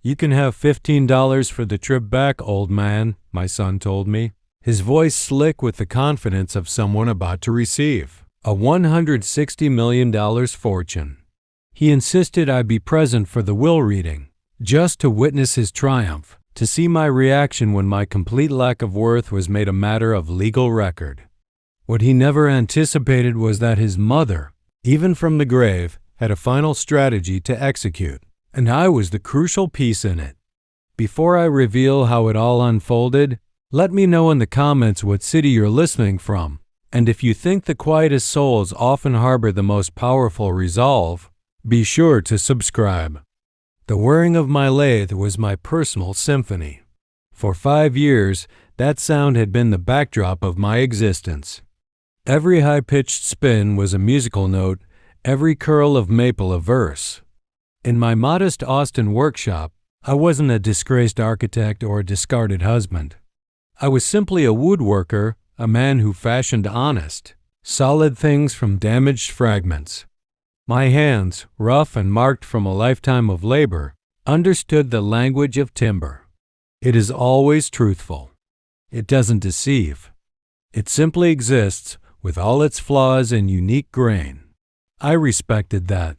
"You can have $15 for the trip back, old man," my son told me, his voice slick with the confidence of someone about to receive a $160 million fortune. He insisted I be present for the will reading, just to witness his triumph, to see my reaction when my complete lack of worth was made a matter of legal record. What he never anticipated was that his mother, even from the grave, had a final strategy to execute, and I was the crucial piece in it. Before I reveal how it all unfolded, let me know in the comments what city you're listening from, and if you think the quietest souls often harbor the most powerful resolve, be sure to subscribe. The whirring of my lathe was my personal symphony. For 5 years, that sound had been the backdrop of my existence. Every high-pitched spin was a musical note, every curl of maple a verse. In my modest Austin workshop, I wasn't a disgraced architect or a discarded husband. I was simply a woodworker, a man who fashioned honest, solid things from damaged fragments. My hands, rough and marked from a lifetime of labor, understood the language of timber. It is always truthful. It doesn't deceive. It simply exists with all its flaws and unique grain. I respected that.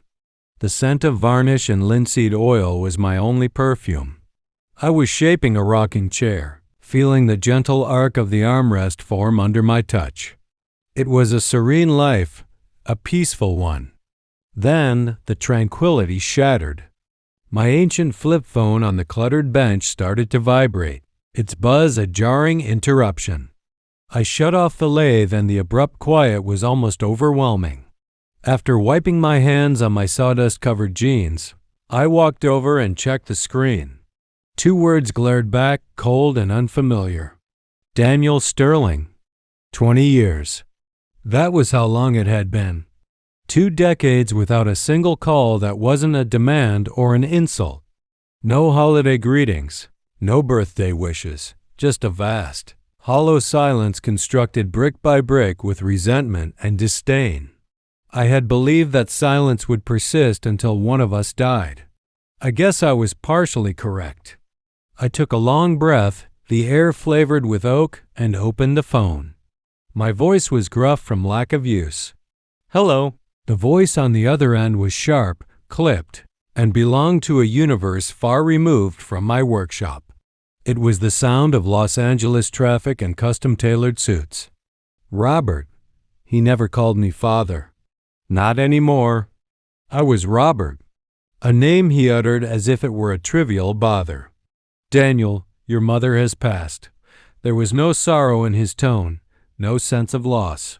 The scent of varnish and linseed oil was my only perfume. I was shaping a rocking chair, feeling the gentle arc of the armrest form under my touch. It was a serene life, a peaceful one. Then the tranquility shattered. My ancient flip phone on the cluttered bench started to vibrate, its buzz a jarring interruption. I shut off the lathe and the abrupt quiet was almost overwhelming. After wiping my hands on my sawdust-covered jeans, I walked over and checked the screen. 2 words glared back, cold and unfamiliar. Daniel Sterling. 20 years. That was how long it had been. 2 decades without a single call that wasn't a demand or an insult. No holiday greetings, no birthday wishes, just a vast, hollow silence constructed brick by brick with resentment and disdain. I had believed that silence would persist until one of us died. I guess I was partially correct. I took a long breath, the air flavored with oak, and opened the phone. My voice was gruff from lack of use. "Hello." The voice on the other end was sharp, clipped, and belonged to a universe far removed from my workshop. It was the sound of Los Angeles traffic and custom-tailored suits. Robert. He never called me father. Not anymore. I was Robert, a name he uttered as if it were a trivial bother. "Daniel, your mother has passed." There was no sorrow in his tone, no sense of loss.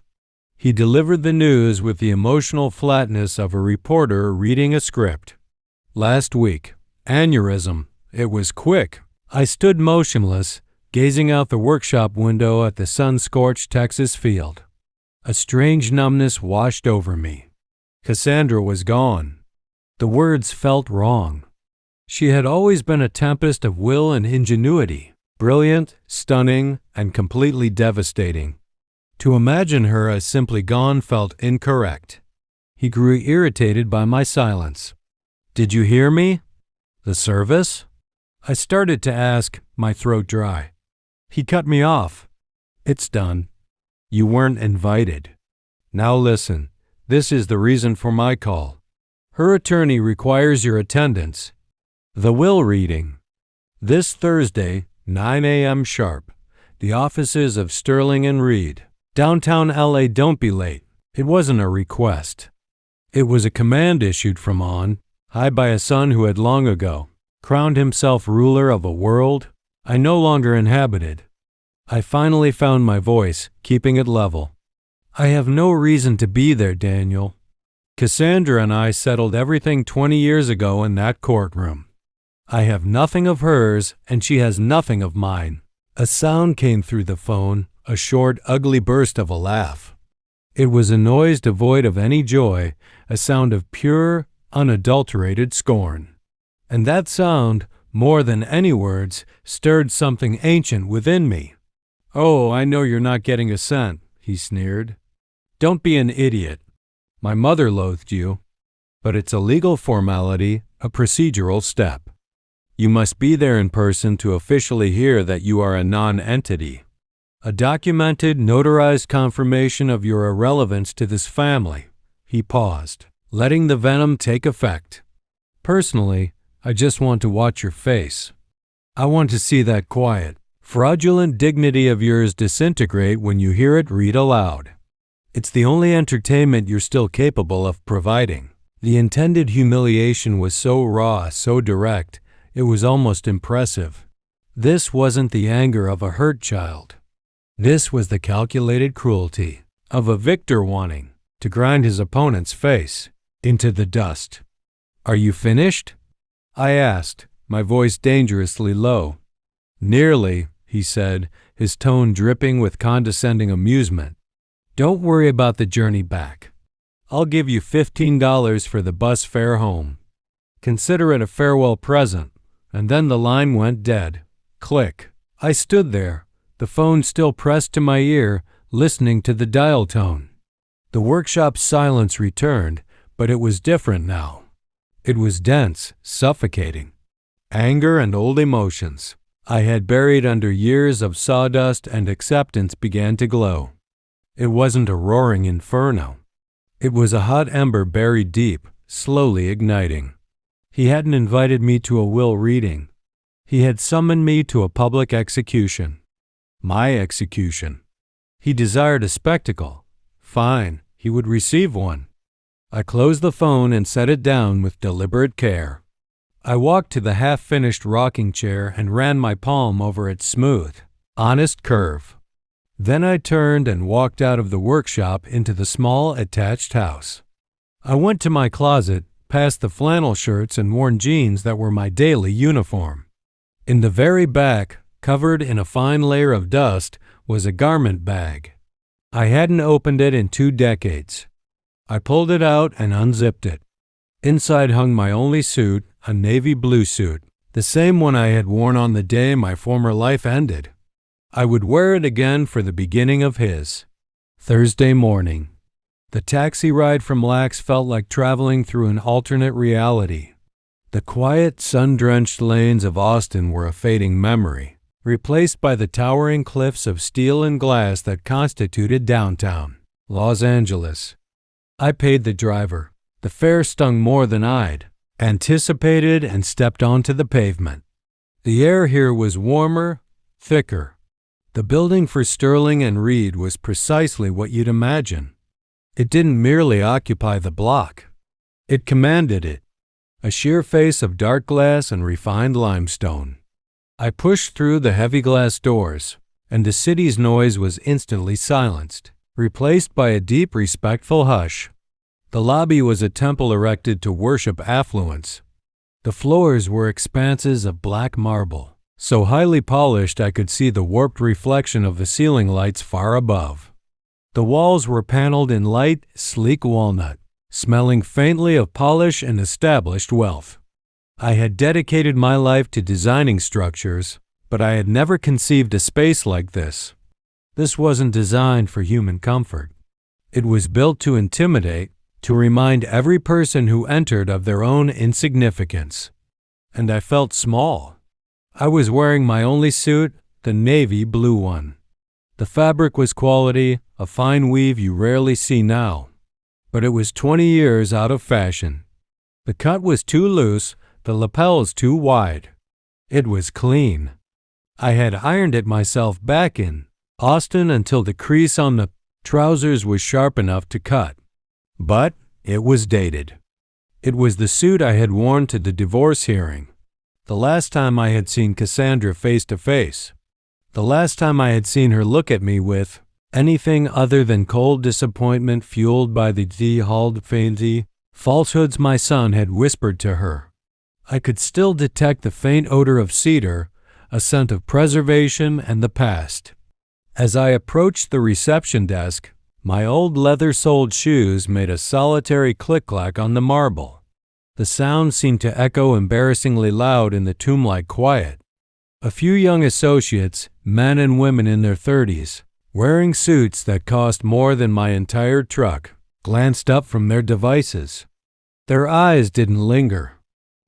He delivered the news with the emotional flatness of a reporter reading a script. "Last week. Aneurysm. It was quick." I stood motionless, gazing out the workshop window at the sun-scorched Texas field. A strange numbness washed over me. Cassandra was gone. The words felt wrong. She had always been a tempest of will and ingenuity, brilliant, stunning, and completely devastating. To imagine her as simply gone felt incorrect. He grew irritated by my silence. "Did you hear me?" "The service?" I started to ask, my throat dry. He cut me off. "It's done. You weren't invited. Now listen, this is the reason for my call. Her attorney requires your attendance. The will reading. This Thursday, 9 a.m. sharp. The offices of Sterling and Reed. Downtown LA, don't be late." It wasn't a request. It was a command issued from on high by a son who had long ago crowned himself ruler of a world I no longer inhabited. I finally found my voice, keeping it level. "I have no reason to be there, Daniel. Cassandra and I settled everything 20 years ago in that courtroom. I have nothing of hers, and she has nothing of mine." A sound came through the phone, a short, ugly burst of a laugh. It was a noise devoid of any joy, a sound of pure, unadulterated scorn. And that sound, more than any words, stirred something ancient within me. "Oh, I know you're not getting a cent," he sneered. "Don't be an idiot. My mother loathed you. But it's a legal formality, a procedural step. You must be there in person to officially hear that you are a non-entity. A documented, notarized confirmation of your irrelevance to this family." He paused, letting the venom take effect. "Personally, I just want to watch your face. I want to see that quiet, fraudulent dignity of yours disintegrate when you hear it read aloud. It's the only entertainment you're still capable of providing." The intended humiliation was so raw, so direct, it was almost impressive. This wasn't the anger of a hurt child. This was the calculated cruelty of a victor wanting to grind his opponent's face into the dust. "Are you finished?" I asked, my voice dangerously low. "Nearly," he said, his tone dripping with condescending amusement. "Don't worry about the journey back. I'll give you $15 for the bus fare home. Consider it a farewell present." And then the line went dead. Click. I stood there, the phone still pressed to my ear, listening to the dial tone. The workshop's silence returned, but it was different now. It was dense, suffocating. Anger and old emotions I had buried under years of sawdust and acceptance began to glow. It wasn't a roaring inferno. It was a hot ember buried deep, slowly igniting. He hadn't invited me to a will reading. He had summoned me to a public execution. My execution. He desired a spectacle. Fine, he would receive one. I closed the phone and set it down with deliberate care. I walked to the half-finished rocking chair and ran my palm over its smooth, honest curve. Then I turned and walked out of the workshop into the small attached house. I went to my closet, past the flannel shirts and worn jeans that were my daily uniform. In the very back, covered in a fine layer of dust, was a garment bag. I hadn't opened it in 2 decades. I pulled it out and unzipped it. Inside hung my only suit, a navy blue suit, the same one I had worn on the day my former life ended. I would wear it again for the beginning of his. Thursday morning. The taxi ride from Lax felt like traveling through an alternate reality. The quiet, sun-drenched lanes of Austin were a fading memory, replaced by the towering cliffs of steel and glass that constituted downtown Los Angeles. I paid the driver. The fare stung more than I'd anticipated and stepped onto the pavement. The air here was warmer, thicker. The building for Sterling and Reed was precisely what you'd imagine. It didn't merely occupy the block. It commanded it, a sheer face of dark glass and refined limestone. I pushed through the heavy glass doors, and the city's noise was instantly silenced, replaced by a deep, respectful hush. The lobby was a temple erected to worship affluence. The floors were expanses of black marble, so highly polished I could see the warped reflection of the ceiling lights far above. The walls were paneled in light, sleek walnut, smelling faintly of polish and established wealth. I had dedicated my life to designing structures, but I had never conceived a space like this. This wasn't designed for human comfort. It was built to intimidate, to remind every person who entered of their own insignificance. And I felt small. I was wearing my only suit, the navy blue one. The fabric was quality, a fine weave you rarely see now. But it was 20 years out of fashion. The cut was too loose, the lapels too wide. It was clean. I had ironed it myself back in Austin until the crease on the trousers was sharp enough to cut. But it was dated. It was the suit I had worn to the divorce hearing. The last time I had seen Cassandra face to face. The last time I had seen her look at me with anything other than cold disappointment fueled by the de-hauled fancy falsehoods my son had whispered to her. I could still detect the faint odor of cedar, a scent of preservation and the past. As I approached the reception desk, my old leather-soled shoes made a solitary click-clack on the marble. The sound seemed to echo embarrassingly loud in the tomb-like quiet. A few young associates, men and women in their 30s, wearing suits that cost more than my entire truck, glanced up from their devices. Their eyes didn't linger.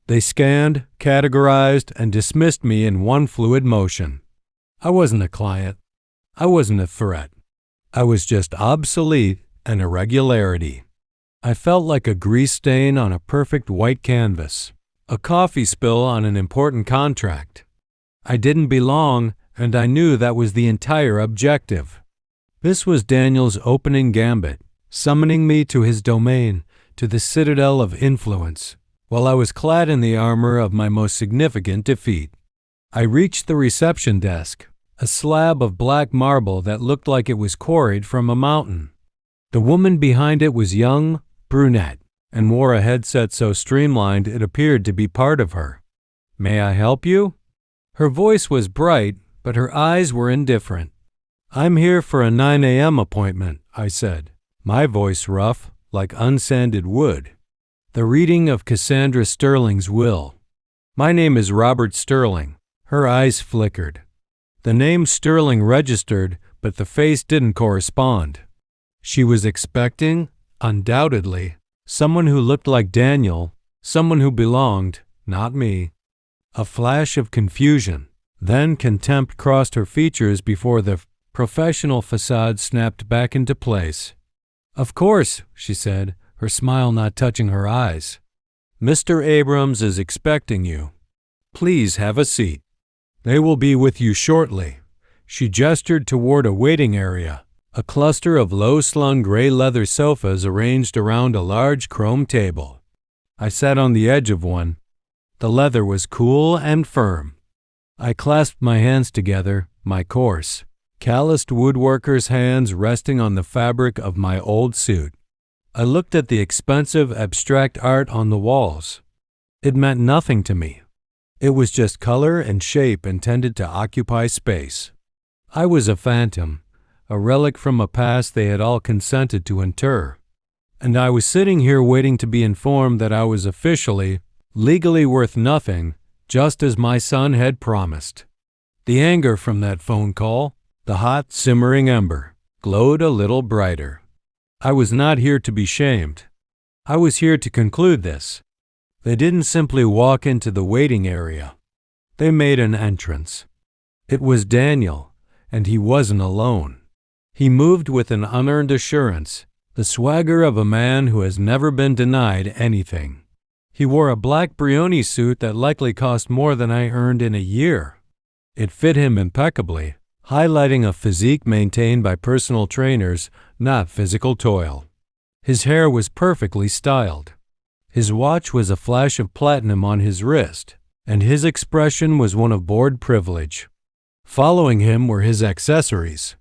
They scanned, categorized, and dismissed me in one fluid motion. I wasn't a client. I wasn't a threat. I was just obsolete and irregularity. I felt like a grease stain on a perfect white canvas, a coffee spill on an important contract. I didn't belong, and I knew that was the entire objective. This was Daniel's opening gambit, summoning me to his domain, to the citadel of influence, while I was clad in the armor of my most significant defeat. I reached the reception desk, a slab of black marble that looked like it was quarried from a mountain. The woman behind it was young, brunette, and wore a headset so streamlined it appeared to be part of her. "May I help you?" Her voice was bright, but her eyes were indifferent. "I'm here for a 9 a.m. appointment," I said, my voice rough, like unsanded wood. The reading of Cassandra Sterling's will. "My name is Robert Sterling." Her eyes flickered. The name Sterling registered, but the face didn't correspond. She was expecting, undoubtedly, someone who looked like Daniel, someone who belonged, not me. A flash of confusion, then contempt crossed her features before the professional facade snapped back into place. "Of course," she said, her smile not touching her eyes. "Mr. Abrams is expecting you. Please have a seat. They will be with you shortly." She gestured toward a waiting area, a cluster of low-slung gray leather sofas arranged around a large chrome table. I sat on the edge of one. The leather was cool and firm. I clasped my hands together, my coarse, calloused woodworker's hands resting on the fabric of my old suit. I looked at the expensive, abstract art on the walls. It meant nothing to me. It was just color and shape intended to occupy space. I was a phantom, a relic from a past they had all consented to inter. And I was sitting here waiting to be informed that I was officially, legally worth nothing, just as my son had promised. The anger from that phone call, the hot, simmering ember, glowed a little brighter. I was not here to be shamed. I was here to conclude this. They didn't simply walk into the waiting area. They made an entrance. It was Daniel, and he wasn't alone. He moved with an unearned assurance, the swagger of a man who has never been denied anything. He wore a black Brioni suit that likely cost more than I earned in a year. It fit him impeccably, highlighting a physique maintained by personal trainers, not physical toil. His hair was perfectly styled. His watch was a flash of platinum on his wrist, and his expression was one of bored privilege. Following him were his accessories.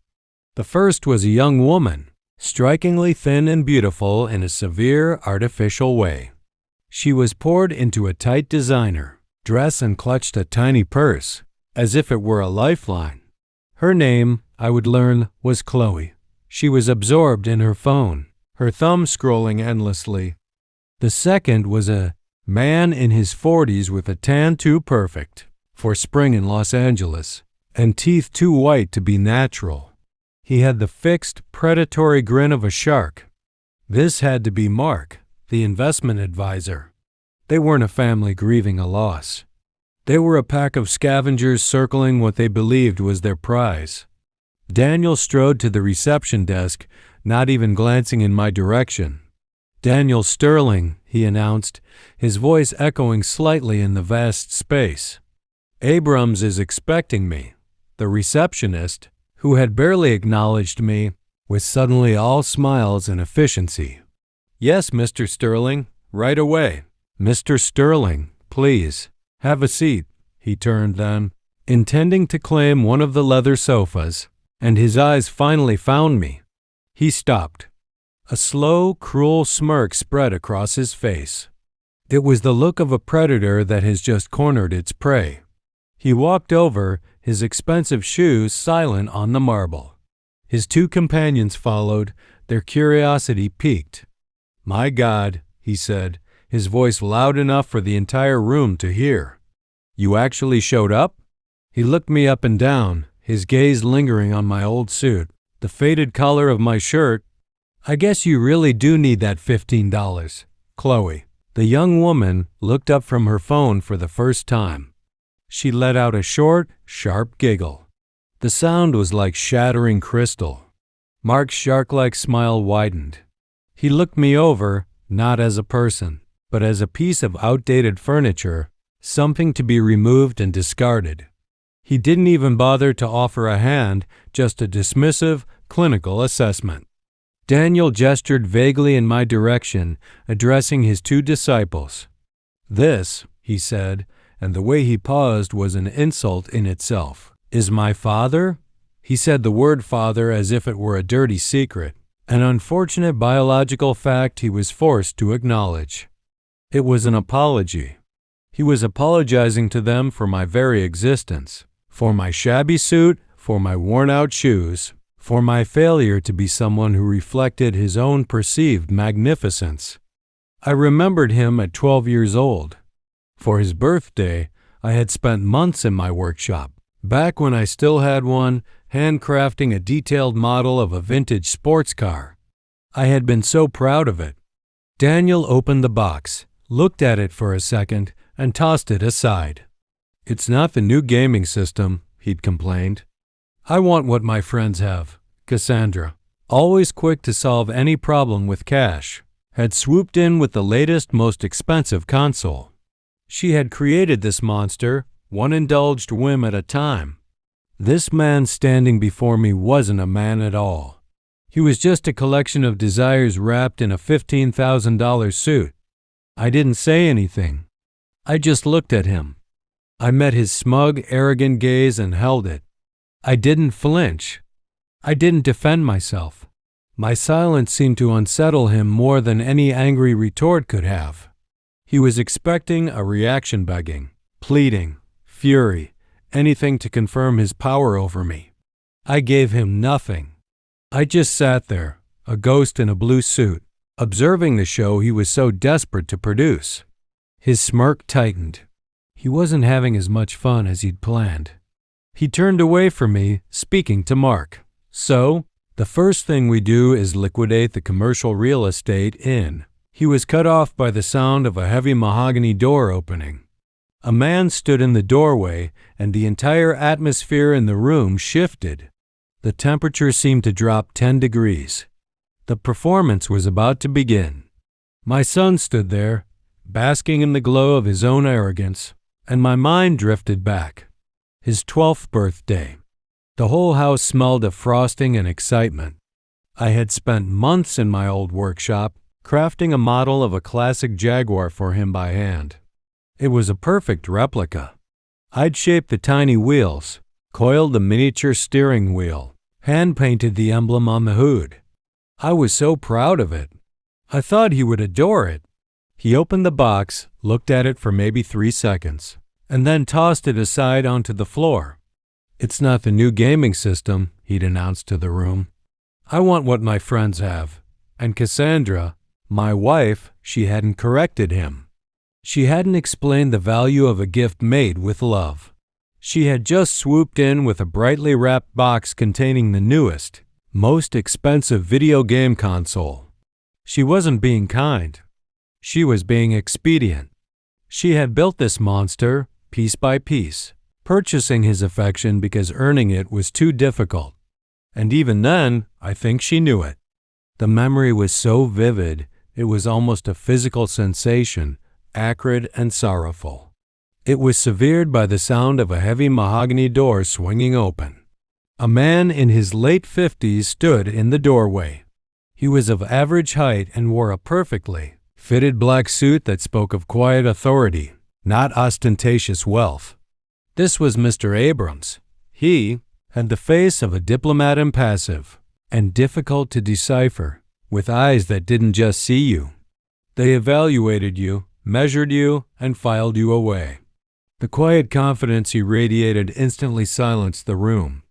The first was a young woman, strikingly thin and beautiful in a severe, artificial way. She was poured into a tight designer dress and clutched a tiny purse, as if it were a lifeline. Her name, I would learn, was Chloe. She was absorbed in her phone, her thumb scrolling endlessly. The second was a man in his 40s with a tan too perfect for spring in Los Angeles and teeth too white to be natural. He had the fixed, predatory grin of a shark. This had to be Mark, the investment advisor. They weren't a family grieving a loss. They were a pack of scavengers circling what they believed was their prize. Daniel strode to the reception desk, not even glancing in my direction. "Daniel Sterling," he announced, his voice echoing slightly in the vast space. "Abrams is expecting me." The receptionist, who had barely acknowledged me, was suddenly all smiles and efficiency. "Yes, Mr. Sterling, right away." "Mr. Sterling, please, have a seat." He turned then, intending to claim one of the leather sofas, and his eyes finally found me. He stopped. A slow, cruel smirk spread across his face. It was the look of a predator that has just cornered its prey. He walked over, his expensive shoes silent on the marble. His two companions followed, their curiosity piqued. "My God," he said, his voice loud enough for the entire room to hear. "You actually showed up?" He looked me up and down, his gaze lingering on my old suit, the faded collar of my shirt. "I guess you really do need that $15, Chloe," The young woman looked up from her phone for the first time. She let out a short, sharp giggle. The sound was like shattering crystal. Mark's shark-like smile widened. He looked me over, not as a person, but as a piece of outdated furniture, something to be removed and discarded. He didn't even bother to offer a hand, just a dismissive, clinical assessment. Daniel gestured vaguely in my direction, addressing his two disciples. "This," he said, and the way he paused was an insult in itself, "is my father?" He said the word father as if it were a dirty secret, an unfortunate biological fact he was forced to acknowledge. It was an apology. He was apologizing to them for my very existence, for my shabby suit, for my worn-out shoes, for my failure to be someone who reflected his own perceived magnificence. I remembered him at 12 years old. For his birthday, I had spent months in my workshop, back when I still had one, handcrafting a detailed model of a vintage sports car. I had been so proud of it. Daniel opened the box, looked at it for a second, and tossed it aside. "It's not the new gaming system," he'd complained. "I want what my friends have." Cassandra, always quick to solve any problem with cash, had swooped in with the latest, most expensive console. She had created this monster, one indulged whim at a time. This man standing before me wasn't a man at all. He was just a collection of desires wrapped in a $15,000 suit. I didn't say anything. I just looked at him. I met his smug, arrogant gaze and held it. I didn't flinch. I didn't defend myself. My silence seemed to unsettle him more than any angry retort could have. He was expecting a reaction, begging, pleading, fury, anything to confirm his power over me. I gave him nothing. I just sat there, a ghost in a blue suit, observing the show he was so desperate to produce. His smirk tightened. He wasn't having as much fun as he'd planned. He turned away from me, speaking to Mark. "So, the first thing we do is liquidate the commercial real estate in." He was cut off by the sound of a heavy mahogany door opening. A man stood in the doorway, and the entire atmosphere in the room shifted. The temperature seemed to drop 10 degrees. The performance was about to begin. My son stood there, basking in the glow of his own arrogance, and my mind drifted back. His 12th birthday. The whole house smelled of frosting and excitement. I had spent months in my old workshop, crafting a model of a classic Jaguar for him by hand. It was a perfect replica. I'd shaped the tiny wheels, coiled the miniature steering wheel, hand-painted the emblem on the hood. I was so proud of it. I thought he would adore it. He opened the box, looked at it for maybe 3 seconds, and then tossed it aside onto the floor. "It's not the new gaming system," he'd announced to the room. "I want what my friends have." And Cassandra, my wife, she hadn't corrected him. She hadn't explained the value of a gift made with love. She had just swooped in with a brightly wrapped box containing the newest, most expensive video game console. She wasn't being kind. She was being expedient. She had built this monster, piece by piece, purchasing his affection because earning it was too difficult. And even then, I think she knew it. The memory was so vivid, it was almost a physical sensation, acrid and sorrowful. It was severed by the sound of a heavy mahogany door swinging open. A man in his late 50s stood in the doorway. He was of average height and wore a perfectly fitted black suit that spoke of quiet authority, not ostentatious wealth. This was Mr. Abrams. He had the face of a diplomat, impassive and difficult to decipher, with eyes that didn't just see you. They evaluated you, measured you, and filed you away. The quiet confidence he radiated instantly silenced the room.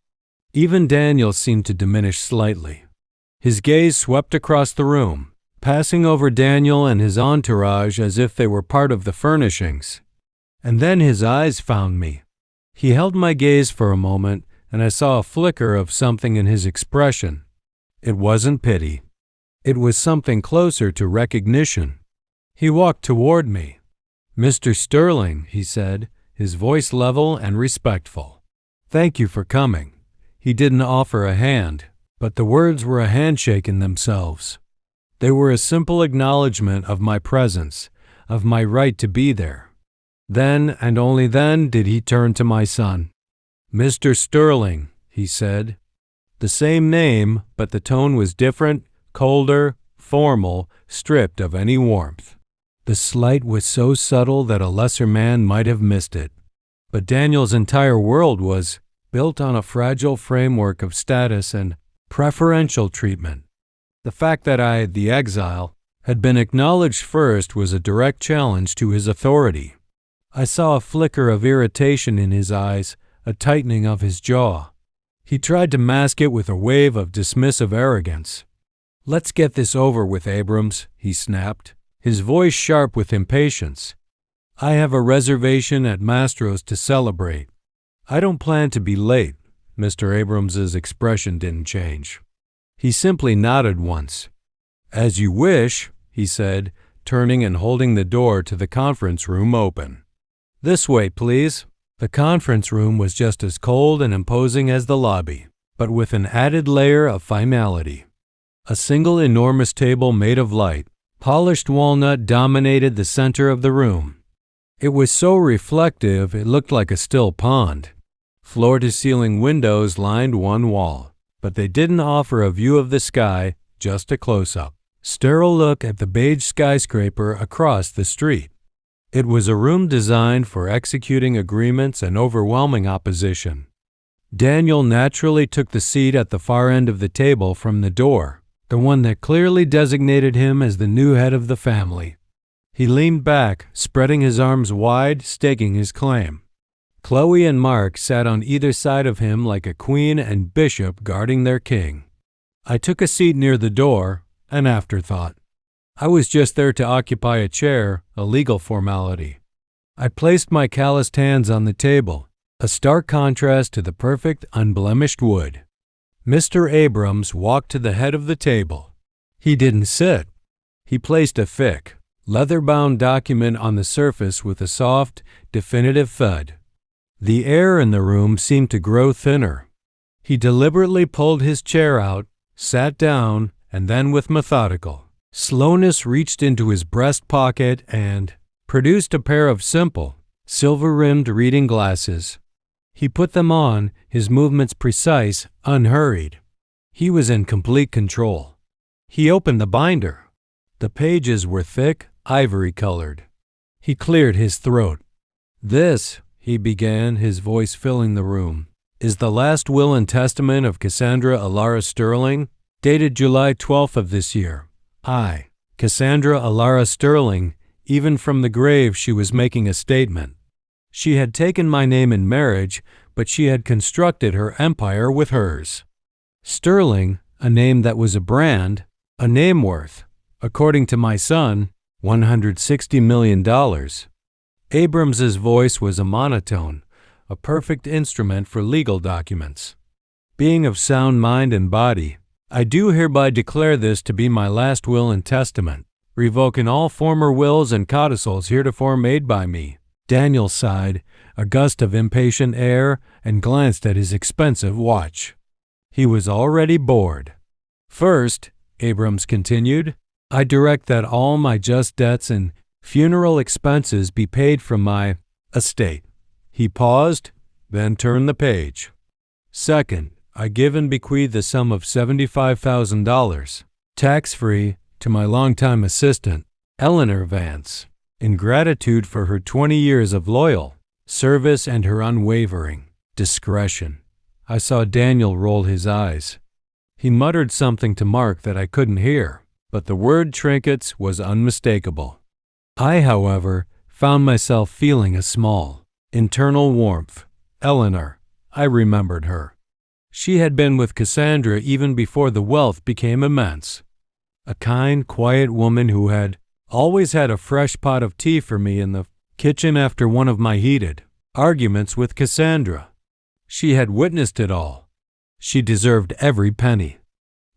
Even Daniel seemed to diminish slightly. His gaze swept across the room, passing over Daniel and his entourage as if they were part of the furnishings. And then his eyes found me. He held my gaze for a moment, and I saw a flicker of something in his expression. It wasn't pity. It was something closer to recognition. He walked toward me. "Mr. Sterling," he said, his voice level and respectful. "Thank you for coming." He didn't offer a hand, but the words were a handshake in themselves. They were a simple acknowledgement of my presence, of my right to be there. Then, and only then, did he turn to my son. "Mr. Sterling," he said. The same name, but the tone was different, colder, formal, stripped of any warmth. The slight was so subtle that a lesser man might have missed it. But Daniel's entire world was built on a fragile framework of status and preferential treatment. The fact that I, the exile, had been acknowledged first was a direct challenge to his authority. I saw a flicker of irritation in his eyes, a tightening of his jaw. He tried to mask it with a wave of dismissive arrogance. "Let's get this over with, Abrams," he snapped, his voice sharp with impatience. "I have a reservation at Mastro's to celebrate. I don't plan to be late." Mr. Abrams's expression didn't change. He simply nodded once. "As you wish," he said, turning and holding the door to the conference room open. "This way, please." The conference room was just as cold and imposing as the lobby, but with an added layer of finality. A single enormous table made of light, polished walnut dominated the center of the room. It was so reflective it looked like a still pond. Floor-to-ceiling windows lined one wall, but they didn't offer a view of the sky, just a close-up, sterile look at the beige skyscraper across the street. It was a room designed for executing agreements and overwhelming opposition. Daniel naturally took the seat at the far end of the table from the door, the one that clearly designated him as the new head of the family. He leaned back, spreading his arms wide, staking his claim. Chloe and Mark sat on either side of him like a queen and bishop guarding their king. I took a seat near the door, an afterthought. I was just there to occupy a chair, a legal formality. I placed my calloused hands on the table, a stark contrast to the perfect, unblemished wood. Mr. Abrams walked to the head of the table. He didn't sit. He placed a thick, leather-bound document on the surface with a soft, definitive thud. The air in the room seemed to grow thinner. He deliberately pulled his chair out, sat down, and then with methodical slowness reached into his breast pocket and produced a pair of simple, silver-rimmed reading glasses. He put them on, his movements precise, unhurried. He was in complete control. He opened the binder. The pages were thick, ivory-colored. He cleared his throat. "This," he began, his voice filling the room, "is the last will and testament of Cassandra Alara Sterling, dated July 12th of this year. I, Cassandra Alara Sterling, even from the grave she was making a statement. She had taken my name in marriage, but she had constructed her empire with hers. Sterling, a name that was a brand, a name worth, according to my son, $160 million. Abrams's voice was a monotone, a perfect instrument for legal documents. "Being of sound mind and body, I do hereby declare this to be my last will and testament, revoking all former wills and codicils heretofore made by me." Daniel sighed, a gust of impatient air, and glanced at his expensive watch. He was already bored. "First," Abrams continued, "I direct that all my just debts and funeral expenses be paid from my estate." He paused, then turned the page. "Second, I give and bequeath the sum of $75,000, tax-free, to my longtime assistant, Eleanor Vance, in gratitude for her 20 years of loyal service and her unwavering discretion." I saw Daniel roll his eyes. He muttered something to Mark that I couldn't hear, but the word trinkets was unmistakable. I, however, found myself feeling a small, internal warmth. Eleanor, I remembered her. She had been with Cassandra even before the wealth became immense. A kind, quiet woman who had always had a fresh pot of tea for me in the kitchen after one of my heated arguments with Cassandra. She had witnessed it all. She deserved every penny.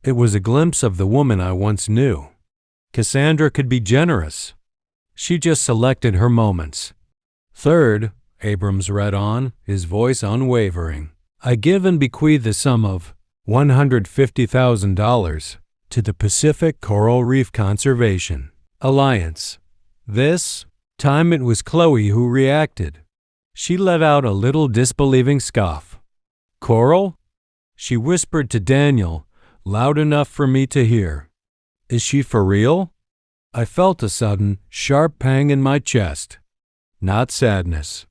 It was a glimpse of the woman I once knew. Cassandra could be generous. She just selected her moments. Third, Abrams read on, his voice unwavering, I give and bequeath the sum of $150,000 to the Pacific Coral Reef Conservation Alliance. This time it was Chloe who reacted. She let out a little disbelieving scoff. Coral? She whispered to Daniel, loud enough for me to hear. Is she for real? I felt a sudden, sharp pang in my chest. Not sadness.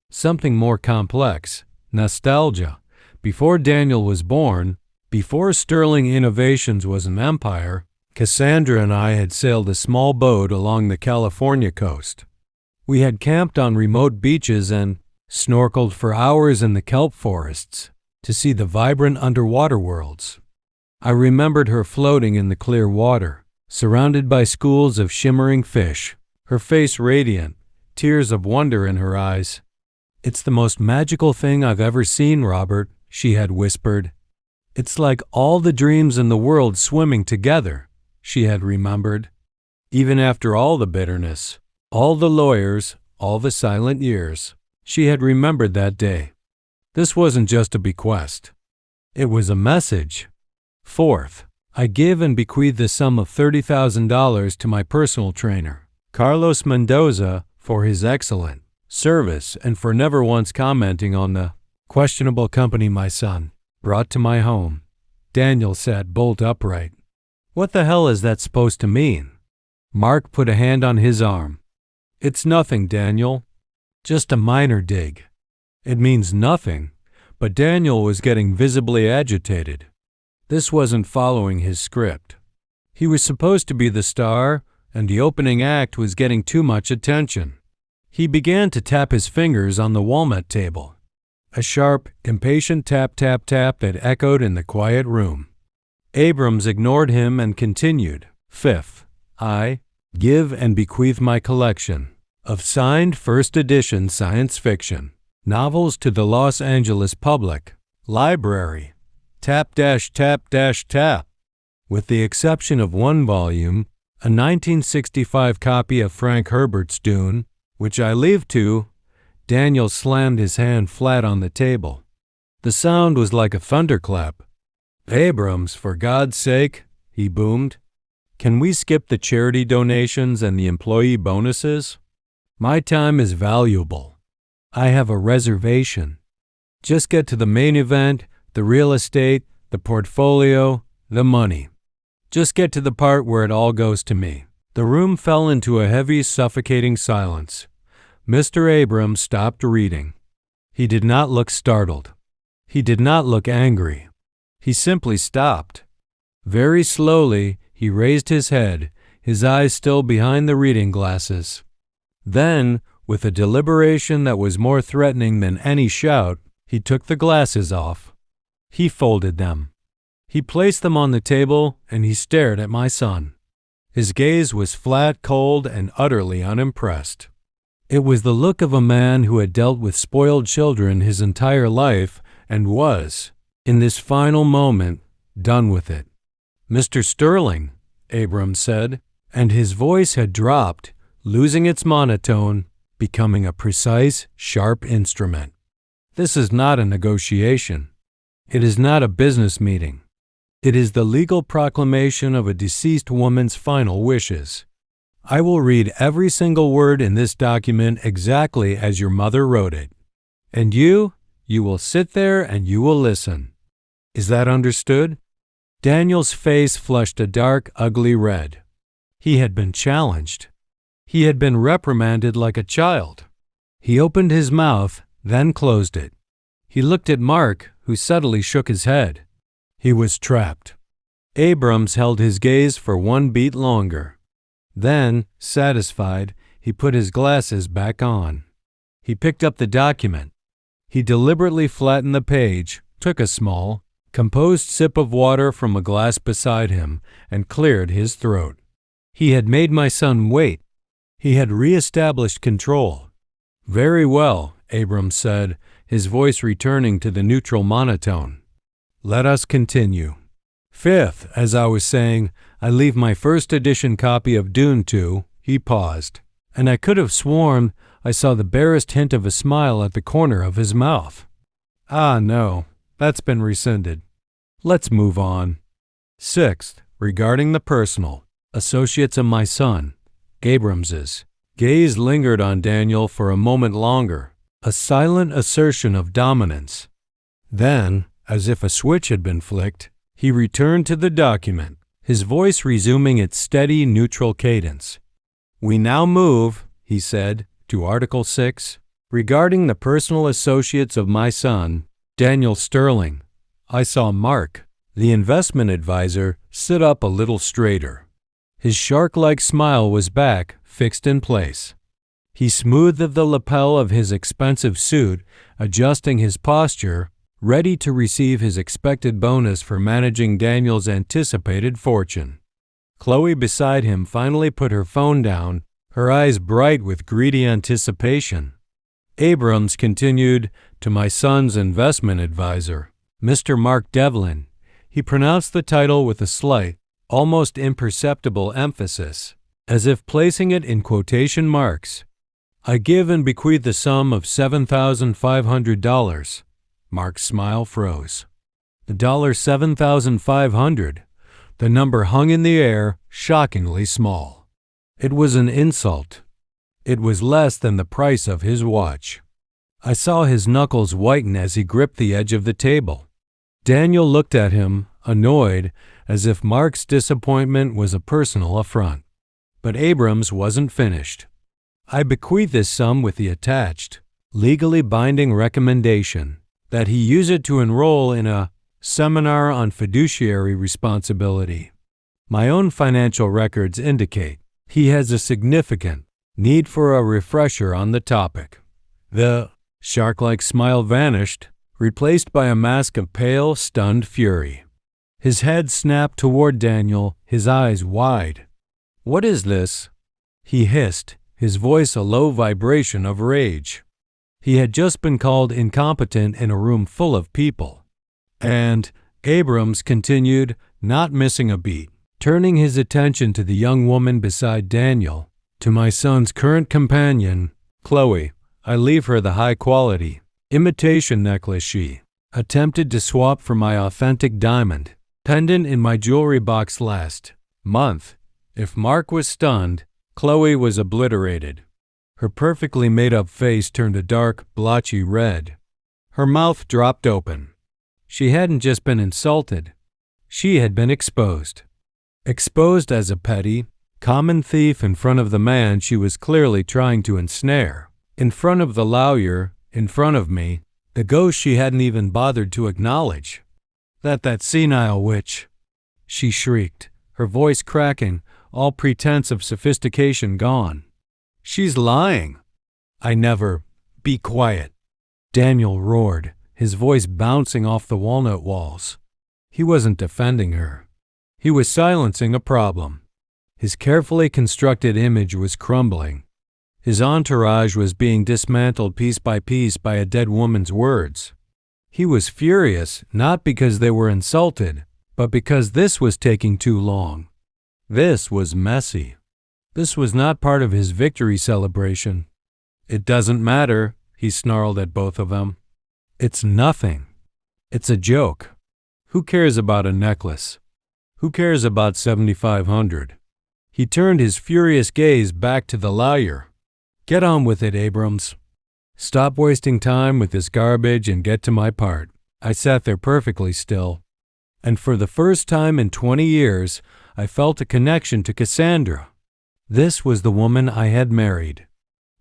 Something more complex, nostalgia. Before Daniel was born, before Sterling Innovations was an empire, Cassandra and I had sailed a small boat along the California coast. We had camped on remote beaches and snorkeled for hours in the kelp forests to see the vibrant underwater worlds. I remembered her floating in the clear water, surrounded by schools of shimmering fish, her face radiant, tears of wonder in her eyes. It's the most magical thing I've ever seen, Robert, she had whispered. It's like all the dreams in the world swimming together, she had remembered. Even after all the bitterness, all the lawyers, all the silent years, she had remembered that day. This wasn't just a bequest. It was a message. Fourth, I give and bequeath the sum of $30,000 to my personal trainer, Carlos Mendoza, for his excellent service and for never once commenting on the questionable company my son brought to my home. Daniel sat bolt upright. What the hell is that supposed to mean? Mark put a hand on his arm. It's nothing, Daniel. Just a minor dig. It means nothing, but Daniel was getting visibly agitated. This wasn't following his script. He was supposed to be the star, and the opening act was getting too much attention. He began to tap his fingers on the walnut table. A sharp, impatient tap, tap, tap that echoed in the quiet room. Abrams ignored him and continued. Fifth, I give and bequeath my collection of signed first edition science fiction novels to the Los Angeles Public Library. Tap dash tap dash tap. With the exception of one volume, a 1965 copy of Frank Herbert's Dune, which I leave to, Daniel slammed his hand flat on the table. The sound was like a thunderclap. Abrams, for God's sake, he boomed. Can we skip the charity donations and the employee bonuses? My time is valuable. I have a reservation. Just get to the main event, the real estate, the portfolio, the money. Just get to the part where it all goes to me. The room fell into a heavy, suffocating silence. Mr. Abrams stopped reading. He did not look startled. He did not look angry. He simply stopped. Very slowly, he raised his head, his eyes still behind the reading glasses. Then, with a deliberation that was more threatening than any shout, he took the glasses off. He folded them. He placed them on the table, and he stared at my son. His gaze was flat, cold, and utterly unimpressed. It was the look of a man who had dealt with spoiled children his entire life and was, in this final moment, done with it. Mr. Sterling, Abrams said, and his voice had dropped, losing its monotone, becoming a precise, sharp instrument. This is not a negotiation. It is not a business meeting. It is the legal proclamation of a deceased woman's final wishes. I will read every single word in this document exactly as your mother wrote it. And you will sit there and you will listen. Is that understood? Daniel's face flushed a dark, ugly red. He had been challenged. He had been reprimanded like a child. He opened his mouth, then closed it. He looked at Mark, who subtly shook his head. He was trapped. Abrams held his gaze for one beat longer. Then, satisfied, he put his glasses back on. He picked up the document. He deliberately flattened the page, took a small, composed sip of water from a glass beside him, and cleared his throat. He had made my son wait. He had reestablished control. Very well, Abrams said, his voice returning to the neutral monotone. Let us continue. Fifth, as I was saying, I leave my first edition copy of Dune to, he paused. and I could have sworn I saw the barest hint of a smile at the corner of his mouth. Ah, no, that's been rescinded. Let's move on. Sixth, regarding the personal, associates of my son, Abrams's. Gaze lingered on Daniel for a moment longer, a silent assertion of dominance. Then, as if a switch had been flicked, he returned to the document, his voice resuming its steady, neutral cadence. We now move, he said, to Article 6, regarding the personal associates of my son, Daniel Sterling. I saw Mark, the investment advisor, sit up a little straighter. His shark-like smile was back, fixed in place. He smoothed the lapel of his expensive suit, adjusting his posture, ready to receive his expected bonus for managing Daniel's anticipated fortune. Chloe beside him finally put her phone down, her eyes bright with greedy anticipation. Abrams continued, to my son's investment advisor, Mr. Mark Devlin. He pronounced the title with a slight, almost imperceptible emphasis, as if placing it in quotation marks. I give and bequeath the sum of $7,500. Mark's smile froze. The $7,500. The number hung in the air, shockingly small. It was an insult. It was less than the price of his watch. I saw his knuckles whiten as he gripped the edge of the table. Daniel looked at him, annoyed, as if Mark's disappointment was a personal affront. But Abrams wasn't finished. I bequeath this sum with the attached, legally binding recommendation that he use it to enroll in a seminar on fiduciary responsibility. My own financial records indicate he has a significant need for a refresher on the topic. The shark-like smile vanished, replaced by a mask of pale, stunned fury. His head snapped toward Daniel, his eyes wide. What is this? He hissed, his voice a low vibration of rage. He had just been called incompetent in a room full of people. And, Abrams continued, not missing a beat, turning his attention to the young woman beside Daniel, to my son's current companion, Chloe. I leave her the high-quality, imitation necklace she attempted to swap for my authentic diamond, pendant in my jewelry box last month. If Mark was stunned, Chloe was obliterated. Her perfectly made-up face turned a dark, blotchy red. Her mouth dropped open. She hadn't just been insulted. She had been exposed. Exposed as a petty, common thief in front of the man she was clearly trying to ensnare. In front of the lawyer, in front of me, the ghost she hadn't even bothered to acknowledge. That senile witch, she shrieked, her voice cracking, all pretense of sophistication gone. She's lying. I never. Be quiet. Daniel roared, his voice bouncing off the walnut walls. He wasn't defending her. He was silencing a problem. His carefully constructed image was crumbling. His entourage was being dismantled piece by a dead woman's words. He was furious, not because they were insulted, but because this was taking too long. This was messy. This was not part of his victory celebration. It doesn't matter, he snarled at both of them. It's nothing. It's a joke. Who cares about a necklace? Who cares about $7,500? He turned his furious gaze back to the lawyer. Get on with it, Abrams. Stop wasting time with this garbage and get to my part. I sat there perfectly still. And for the first time in 20 years, I felt a connection to Cassandra. This was the woman I had married.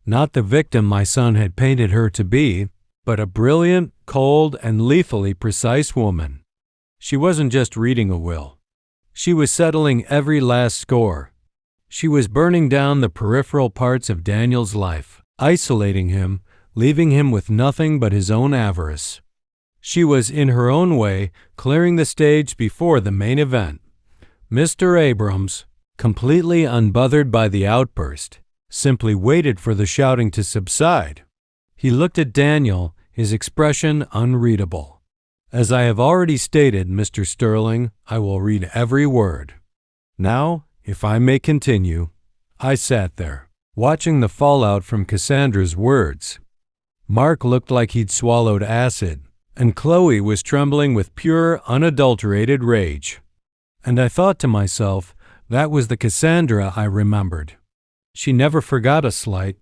Not the victim my son had painted her to be, but a brilliant, cold, and lethally precise woman. She wasn't just reading a will. She was settling every last score. She was burning down the peripheral parts of Daniel's life, isolating him, leaving him with nothing but his own avarice. She was, in her own way, clearing the stage before the main event. Mr. Abrams, completely unbothered by the outburst, simply waited for the shouting to subside. He looked at Daniel, his expression unreadable. As I have already stated, Mr. Sterling, I will read every word. Now, if I may continue, I sat there, watching the fallout from Cassandra's words. Mark looked like he'd swallowed acid, and Chloe was trembling with pure, unadulterated rage. And I thought to myself, that was the Cassandra I remembered. She never forgot a slight.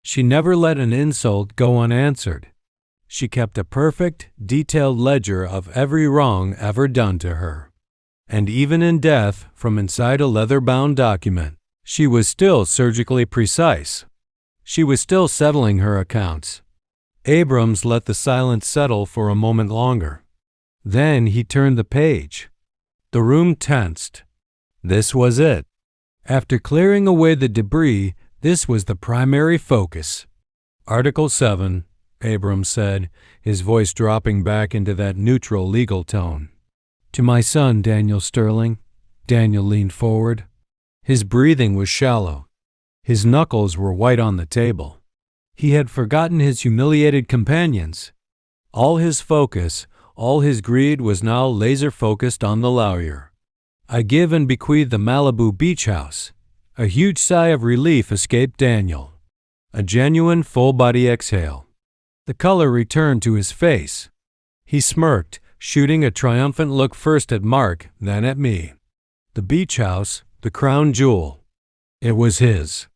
She never let an insult go unanswered. She kept a perfect, detailed ledger of every wrong ever done to her. And even in death, from inside a leather-bound document, she was still surgically precise. She was still settling her accounts. Abrams let the silence settle for a moment longer. Then he turned the page. The room tensed. This was it. After clearing away the debris, this was the primary focus. Article 7, Abrams said, his voice dropping back into that neutral legal tone. To my son, Daniel Sterling. Daniel leaned forward. His breathing was shallow. His knuckles were white on the table. He had forgotten his humiliated companions. All his focus, all his greed was now laser-focused on the lawyer. I give and bequeath the Malibu beach house. A huge sigh of relief escaped Daniel. A genuine full-body exhale. The color returned to his face. He smirked, shooting a triumphant look first at Mark, then at me. The beach house, the crown jewel. It was his.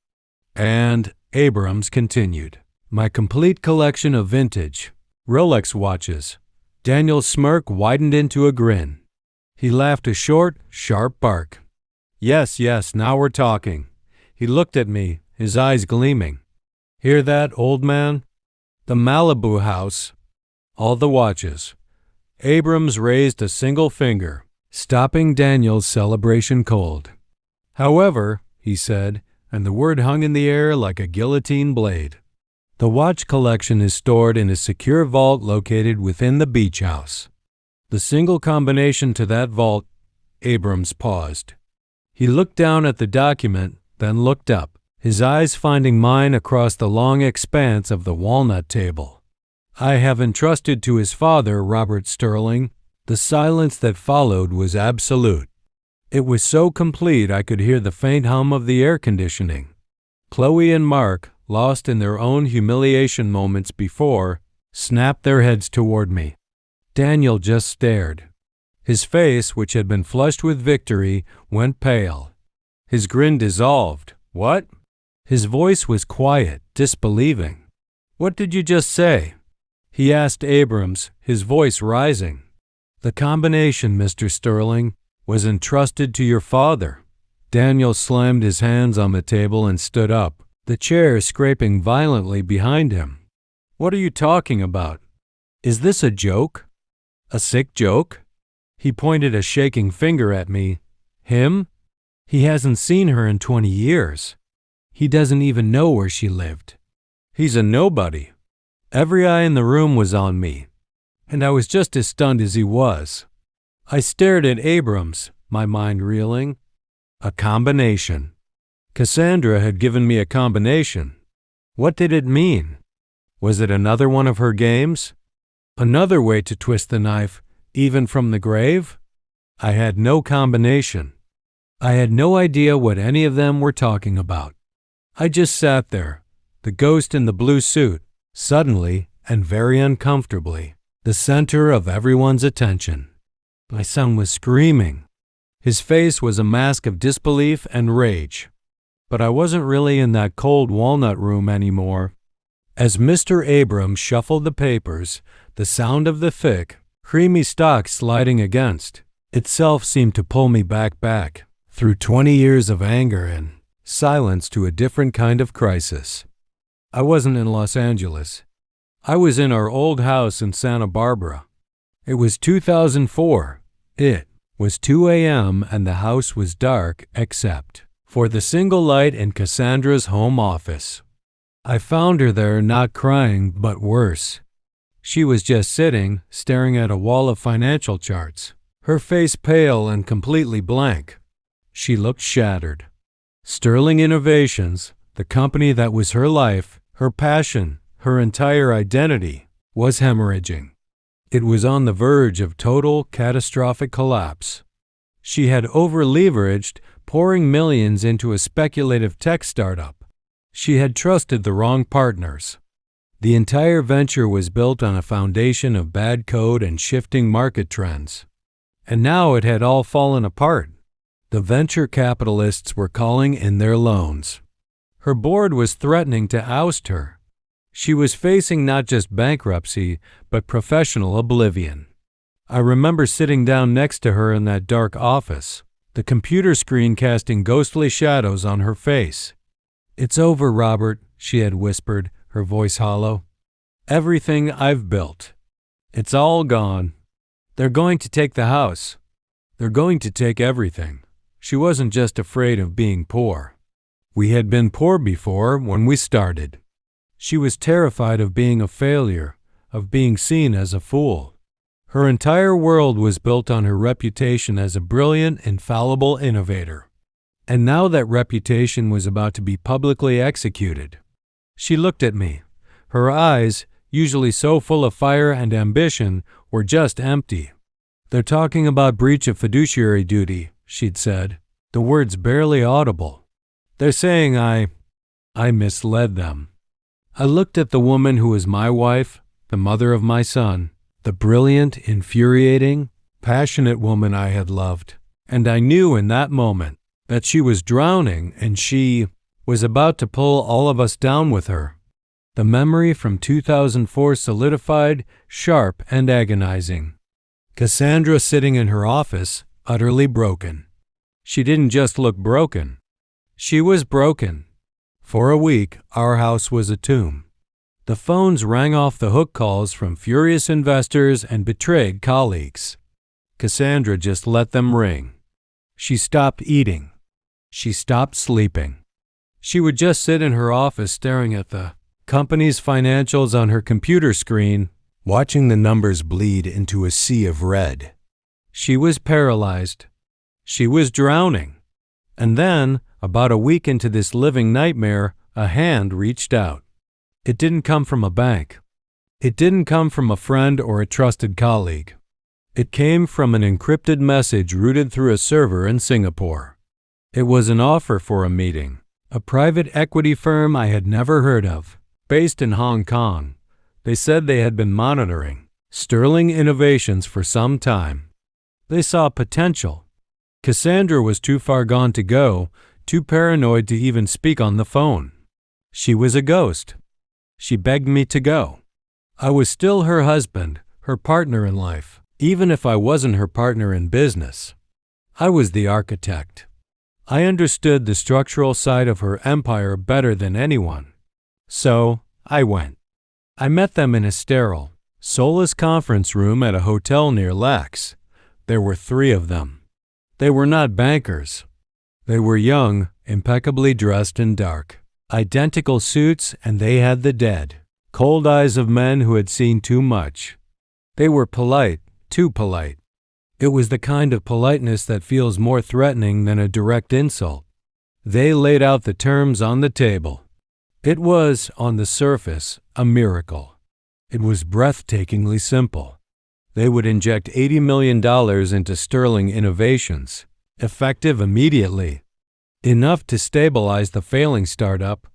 And Abrams continued. My complete collection of vintage Rolex watches. Daniel's smirk widened into a grin. He laughed a short, sharp bark. Yes, now we're talking. He looked at me, his eyes gleaming. Hear that, old man? The Malibu house. All the watches. Abrams raised a single finger, stopping Daniel's celebration cold. However, he said, and the word hung in the air like a guillotine blade, the watch collection is stored in a secure vault located within the beach house. The single combination to that vault. Abrams paused. He looked down at the document, then looked up, his eyes finding mine across the long expanse of the walnut table. I have entrusted to his father, Robert Sterling. The silence that followed was absolute. It was so complete I could hear the faint hum of the air conditioning. Chloe and Mark, lost in their own humiliation moments before, snapped their heads toward me. Daniel just stared. His face, which had been flushed with victory, went pale. His grin dissolved. What? His voice was quiet, disbelieving. What did you just say? He asked Abrams, his voice rising. The combination, Mr. Sterling, was entrusted to your father. Daniel slammed his hands on the table and stood up, the chair scraping violently behind him. What are you talking about? Is this a joke? A sick joke? He pointed a shaking finger at me. Him? He hasn't seen her in 20 years. He doesn't even know where she lived. He's a nobody. Every eye in the room was on me, and I was just as stunned as he was. I stared at Abrams, my mind reeling. A combination. Cassandra had given me a combination. What did it mean? Was it another one of her games? Another way to twist the knife, even from the grave? I had no combination. I had no idea what any of them were talking about. I just sat there, the ghost in the blue suit, suddenly and very uncomfortably, the center of everyone's attention. My son was screaming. His face was a mask of disbelief and rage. But I wasn't really in that cold walnut room anymore. As Mr. Abrams shuffled the papers, the sound of the thick, creamy stock sliding against itself seemed to pull me back, through 20 years of anger and silence to a different kind of crisis. I wasn't in Los Angeles. I was in our old house in Santa Barbara. It was 2004. It was 2 a.m. and the house was dark except for the single light in Cassandra's home office. I found her there not crying, but worse. She was just sitting, staring at a wall of financial charts, her face pale and completely blank. She looked shattered. Sterling Innovations, the company that was her life, her passion, her entire identity, was hemorrhaging. It was on the verge of total, catastrophic collapse. She had over-leveraged, pouring millions into a speculative tech startup. She had trusted the wrong partners. The entire venture was built on a foundation of bad code and shifting market trends. And now it had all fallen apart. The venture capitalists were calling in their loans. Her board was threatening to oust her. She was facing not just bankruptcy, but professional oblivion. I remember sitting down next to her in that dark office, the computer screen casting ghostly shadows on her face. "It's over, Robert," she had whispered, her voice hollow. "Everything I've built. It's all gone. They're going to take the house. They're going to take everything." She wasn't just afraid of being poor. We had been poor before when we started. She was terrified of being a failure, of being seen as a fool. Her entire world was built on her reputation as a brilliant, infallible innovator. And now that reputation was about to be publicly executed. She looked at me. Her eyes, usually so full of fire and ambition, were just empty. "They're talking about breach of fiduciary duty," she'd said, the words barely audible. "They're saying I misled them." I looked at the woman who was my wife, the mother of my son, the brilliant, infuriating, passionate woman I had loved, and I knew in that moment that she was drowning and she was about to pull all of us down with her. The memory from 2004 solidified, sharp and agonizing. Cassandra sitting in her office, utterly broken. She didn't just look broken. She was broken. For a week, our house was a tomb. The phones rang off the hook calls from furious investors and betrayed colleagues. Cassandra just let them ring. She stopped eating. She stopped sleeping. She would just sit in her office staring at the company's financials on her computer screen, watching the numbers bleed into a sea of red. She was paralyzed. She was drowning. And then, about a week into this living nightmare, a hand reached out. It didn't come from a bank. It didn't come from a friend or a trusted colleague. It came from an encrypted message routed through a server in Singapore. It was an offer for a meeting. A private equity firm I had never heard of, based in Hong Kong. They said they had been monitoring Sterling Innovations for some time. They saw potential. Cassandra was too far gone to go, too paranoid to even speak on the phone. She was a ghost. She begged me to go. I was still her husband, her partner in life, even if I wasn't her partner in business. I was the architect. I understood the structural side of her empire better than anyone. So, I went. I met them in a sterile, soulless conference room at a hotel near Lax. There were 3 of them. They were not bankers. They were young, impeccably dressed in dark, identical suits, and they had the dead, cold eyes of men who had seen too much. They were polite, too polite. It was the kind of politeness that feels more threatening than a direct insult. They laid out the terms on the table. It was, on the surface, a miracle. It was breathtakingly simple. They would inject $80 million into Sterling Innovations, effective immediately. Enough to stabilize the failing startup.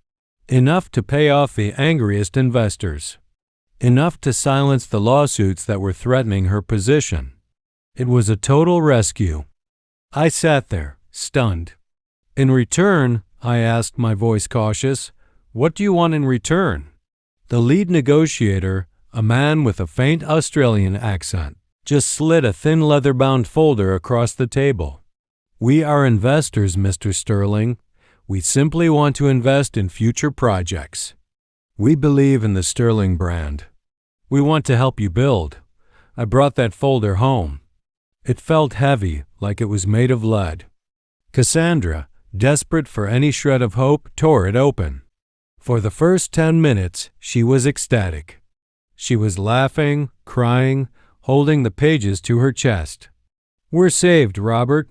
Enough to pay off the angriest investors. Enough to silence the lawsuits that were threatening her position. It was a total rescue. I sat there, stunned. In return, I asked, my voice cautious, "What do you want in return?" The lead negotiator, a man with a faint Australian accent, just slid a thin leather-bound folder across the table. "We are investors, Mr. Sterling. We simply want to invest in future projects. We believe in the Sterling brand. We want to help you build." I brought that folder home. It felt heavy, like it was made of lead. Cassandra, desperate for any shred of hope, tore it open. For the first 10 minutes, she was ecstatic. She was laughing, crying, holding the pages to her chest. "We're saved, Robert.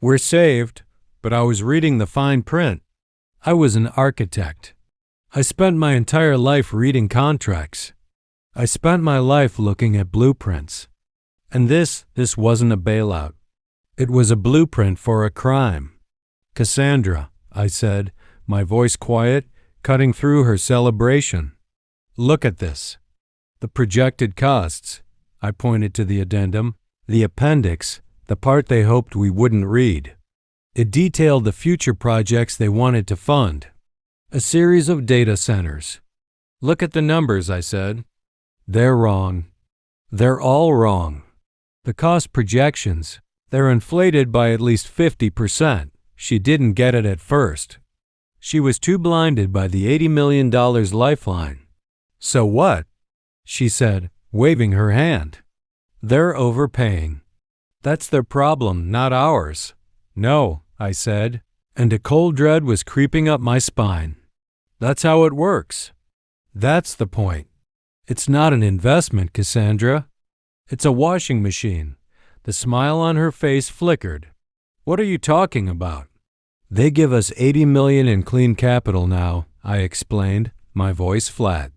We're saved." But I was reading the fine print. I was an architect. I spent my entire life reading contracts. I spent my life looking at blueprints. And this wasn't a bailout. It was a blueprint for a crime. "Cassandra," I said, my voice quiet, cutting through her celebration. Look at this. The projected costs. I pointed to the addendum. The appendix, the part they hoped we wouldn't read. It detailed the future projects they wanted to fund. A series of data centers. Look at the numbers, I said. They're wrong. They're all wrong. The cost projections, they're inflated by at least 50%. She didn't get it at first. She was too blinded by the $80 million lifeline. So what? She said, waving her hand. They're overpaying. That's their problem, not ours. No, I said, and a cold dread was creeping up my spine. That's how it works. That's the point. It's not an investment, Cassandra. It's a washing machine. The smile on her face flickered. What are you talking about? They give us $80 million in clean capital now, I explained, my voice flat.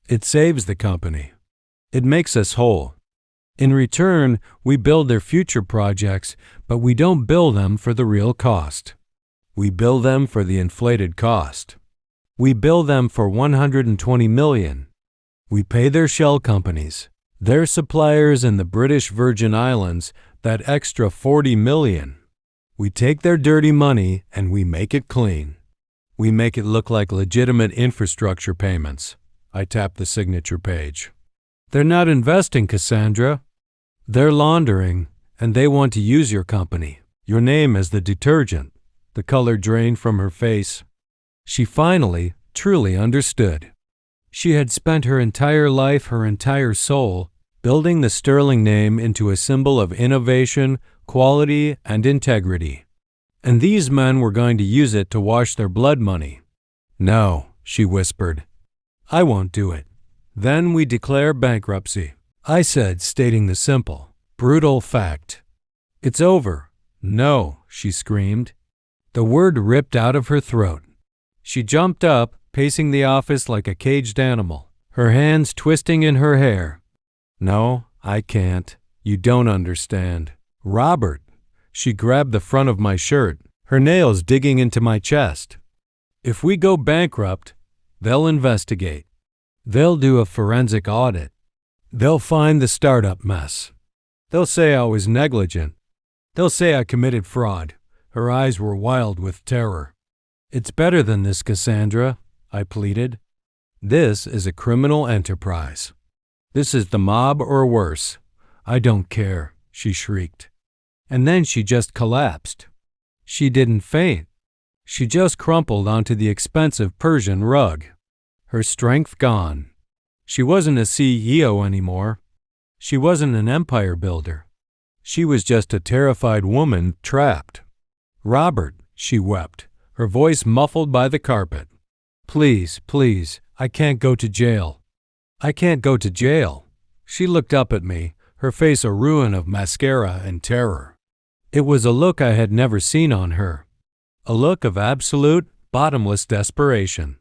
It saves the company. It makes us whole. In return, we build their future projects, but we don't bill them for the real cost. We bill them for the inflated cost. We bill them for $120 million. We pay their shell companies, their suppliers in the British Virgin Islands, that extra $40 million. We take their dirty money and we make it clean. We make it look like legitimate infrastructure payments. I tapped the signature page. They're not investing, Cassandra. They're laundering, and they want to use your company, your name as the detergent. The color drained from her face. She finally, truly understood. She had spent her entire life, her entire soul, building the Sterling name into a symbol of innovation, quality, and integrity. And these men were going to use it to wash their blood money. No, she whispered. I won't do it. Then we declare bankruptcy, I said, stating the simple, brutal fact. It's over. No, she screamed. The word ripped out of her throat. She jumped up, pacing the office like a caged animal, her hands twisting in her hair. No, I can't. You don't understand. Robert. She grabbed the front of my shirt, her nails digging into my chest. If we go bankrupt, they'll investigate. They'll do a forensic audit. They'll find the startup mess. They'll say I was negligent. They'll say I committed fraud. Her eyes were wild with terror. It's better than this, Cassandra, I pleaded. This is a criminal enterprise. This is the mob or worse. I don't care, she shrieked. And then she just collapsed. She didn't faint. She just crumpled onto the expensive Persian rug. Her strength gone. She wasn't a CEO anymore. She wasn't an empire builder. She was just a terrified woman trapped. Robert, she wept, her voice muffled by the carpet. Please, please, I can't go to jail. I can't go to jail. She looked up at me, her face a ruin of mascara and terror. It was a look I had never seen on her. A look of absolute, bottomless desperation.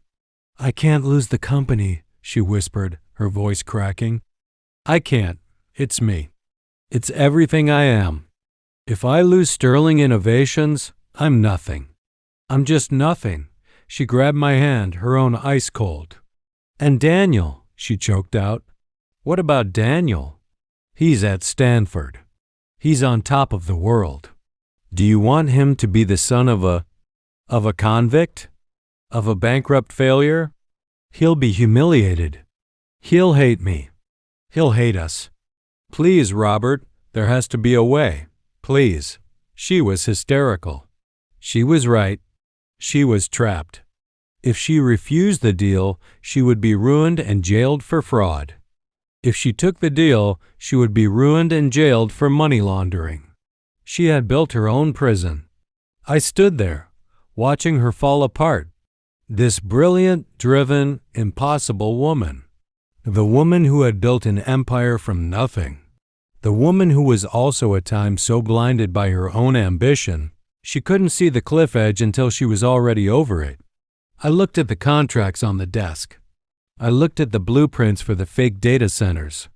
I can't lose the company, she whispered, her voice cracking. I can't. It's me. It's everything I am. If I lose Sterling Innovations, I'm nothing. I'm just nothing. She grabbed my hand, her own ice cold. And Daniel, she choked out. What about Daniel? He's at Stanford. He's on top of the world. Do you want him to be the son of a convict? Of a bankrupt failure? He'll be humiliated. He'll hate me. He'll hate us. Please, Robert, there has to be a way. Please. She was hysterical. She was right. She was trapped. If she refused the deal, she would be ruined and jailed for fraud. If she took the deal, she would be ruined and jailed for money laundering. She had built her own prison. I stood there, watching her fall apart. This brilliant, driven, impossible woman. The woman who had built an empire from nothing. The woman who was also at times so blinded by her own ambition, she couldn't see the cliff edge until she was already over it. I looked at the contracts on the desk. I looked at the blueprints for the fake data centers.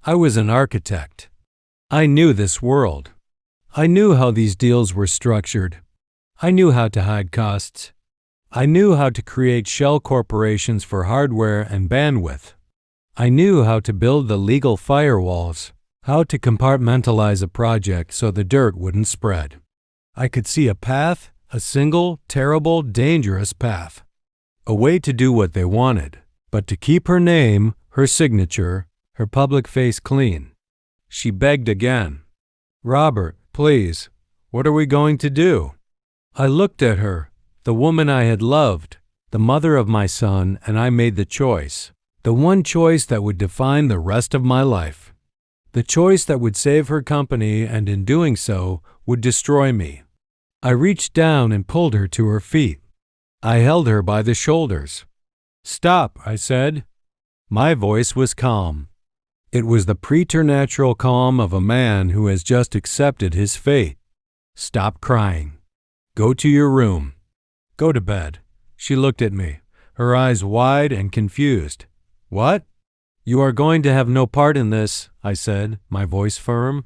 I was an architect. I knew this world. I knew how these deals were structured. I knew how to hide costs. I knew how to create shell corporations for hardware and bandwidth. I knew how to build the legal firewalls, how to compartmentalize a project so the dirt wouldn't spread. I could see a path, a single, terrible, dangerous path. A way to do what they wanted, but to keep her name, her signature, her public face clean. She begged again. "Robert, please, what are we going to do?" I looked at her, the woman I had loved, the mother of my son, and I made the choice. The one choice that would define the rest of my life. The choice that would save her company and in doing so would destroy me. I reached down and pulled her to her feet. I held her by the shoulders. "Stop," I said. My voice was calm. It was the preternatural calm of a man who has just accepted his fate. "Stop crying. Go to your room. Go to bed." She looked at me, her eyes wide and confused. "What?" "You are going to have no part in this," I said, my voice firm.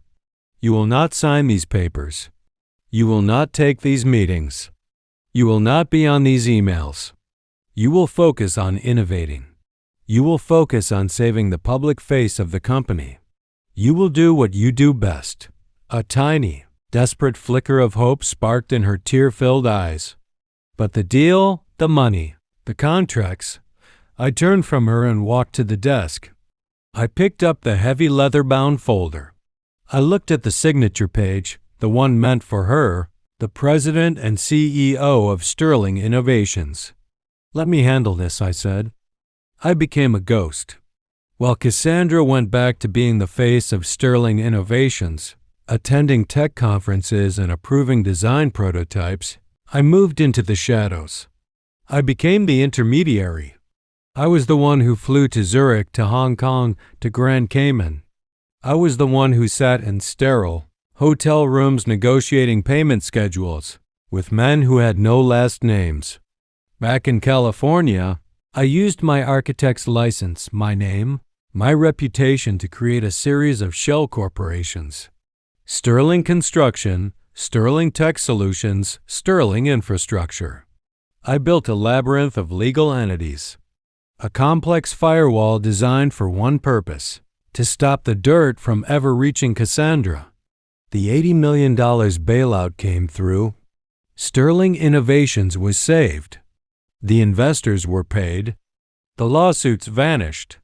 "You will not sign these papers. You will not take these meetings. You will not be on these emails. You will focus on innovating. You will focus on saving the public face of the company. You will do what you do best." A tiny, desperate flicker of hope sparked in her tear-filled eyes. "But the deal, the money, the contracts." I turned from her and walked to the desk. I picked up the heavy leather-bound folder. I looked at the signature page, the one meant for her, the president and CEO of Sterling Innovations. "Let me handle this," I said. I became a ghost. While Cassandra went back to being the face of Sterling Innovations, attending tech conferences and approving design prototypes, I moved into the shadows. I became the intermediary. I was the one who flew to Zurich, to Hong Kong, to Grand Cayman. I was the one who sat in sterile hotel rooms negotiating payment schedules with men who had no last names. Back in California, I used my architect's license, my name, my reputation to create a series of shell corporations. Sterling Construction, Sterling Tech Solutions, Sterling Infrastructure. I built a labyrinth of legal entities. A complex firewall designed for one purpose, to stop the dirt from ever reaching Cassandra. The $80 million bailout came through. Sterling Innovations was saved. The investors were paid. The lawsuits vanished.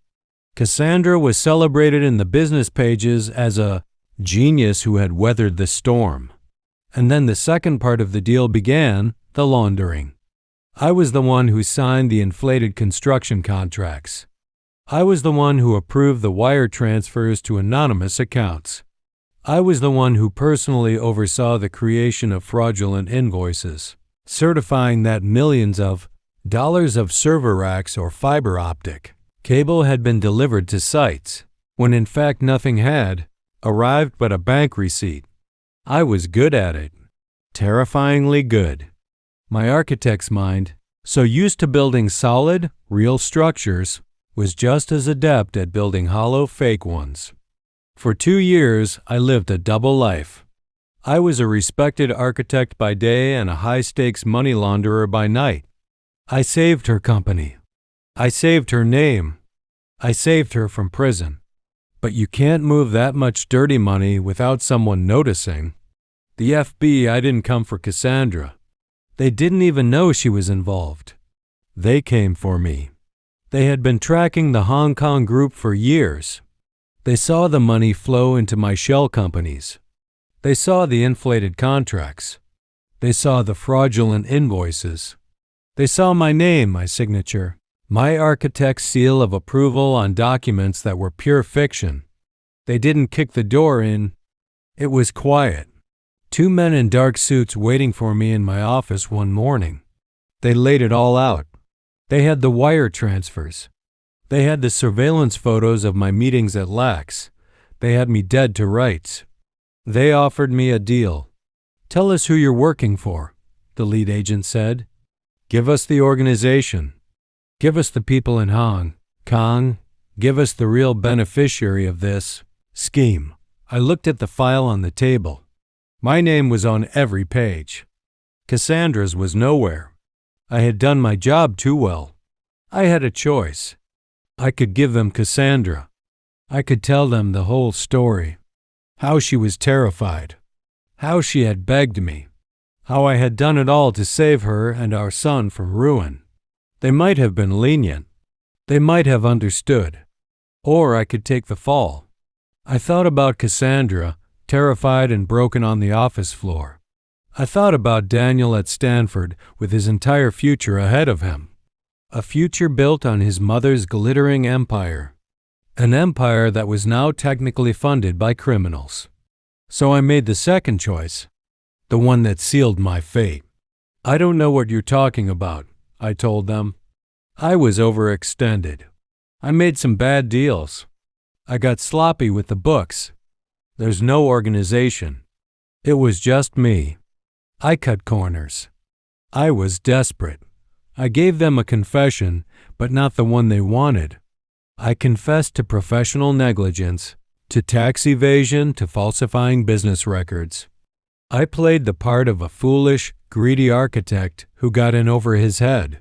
Cassandra was celebrated in the business pages as a genius who had weathered the storm. And then the second part of the deal began, the laundering. I was the one who signed the inflated construction contracts. I was the one who approved the wire transfers to anonymous accounts. I was the one who personally oversaw the creation of fraudulent invoices, certifying that millions of dollars of server racks or fiber optic cable had been delivered to sites, when in fact nothing had arrived but a bank receipt. I was good at it, terrifyingly good. My architect's mind, so used to building solid, real structures, was just as adept at building hollow, fake ones. For 2 years, I lived a double life. I was a respected architect by day and a high-stakes money launderer by night. I saved her company. I saved her name. I saved her from prison. But you can't move that much dirty money without someone noticing. The FBI didn't come for Cassandra. They didn't even know she was involved. They came for me. They had been tracking the Hong Kong group for years. They saw the money flow into my shell companies. They saw the inflated contracts. They saw the fraudulent invoices. They saw my name, my signature, my architect's seal of approval on documents that were pure fiction. They didn't kick the door in. It was quiet. 2 men in dark suits waiting for me in my office one morning. They laid it all out. They had the wire transfers. They had the surveillance photos of my meetings at LAX. They had me dead to rights. They offered me a deal. "Tell us who you're working for," the lead agent said. "Give us the organization. Give us the people in Hong Kong. Give us the real beneficiary of this scheme." I looked at the file on the table. My name was on every page. Cassandra's was nowhere. I had done my job too well. I had a choice. I could give them Cassandra. I could tell them the whole story. How she was terrified. How she had begged me. How I had done it all to save her and our son from ruin. They might have been lenient. They might have understood. Or I could take the fall. I thought about Cassandra, terrified and broken on the office floor. I thought about Daniel at Stanford with his entire future ahead of him. A future built on his mother's glittering empire. An empire that was now technically funded by criminals. So I made the second choice, the one that sealed my fate. I don't know what you're talking about, I told them. I was overextended. I made some bad deals. I got sloppy with the books. There's no organization. It was just me. I cut corners. I was desperate. I gave them a confession, but not the one they wanted. I confessed to professional negligence, to tax evasion, to falsifying business records. I played the part of a foolish, greedy architect who got in over his head.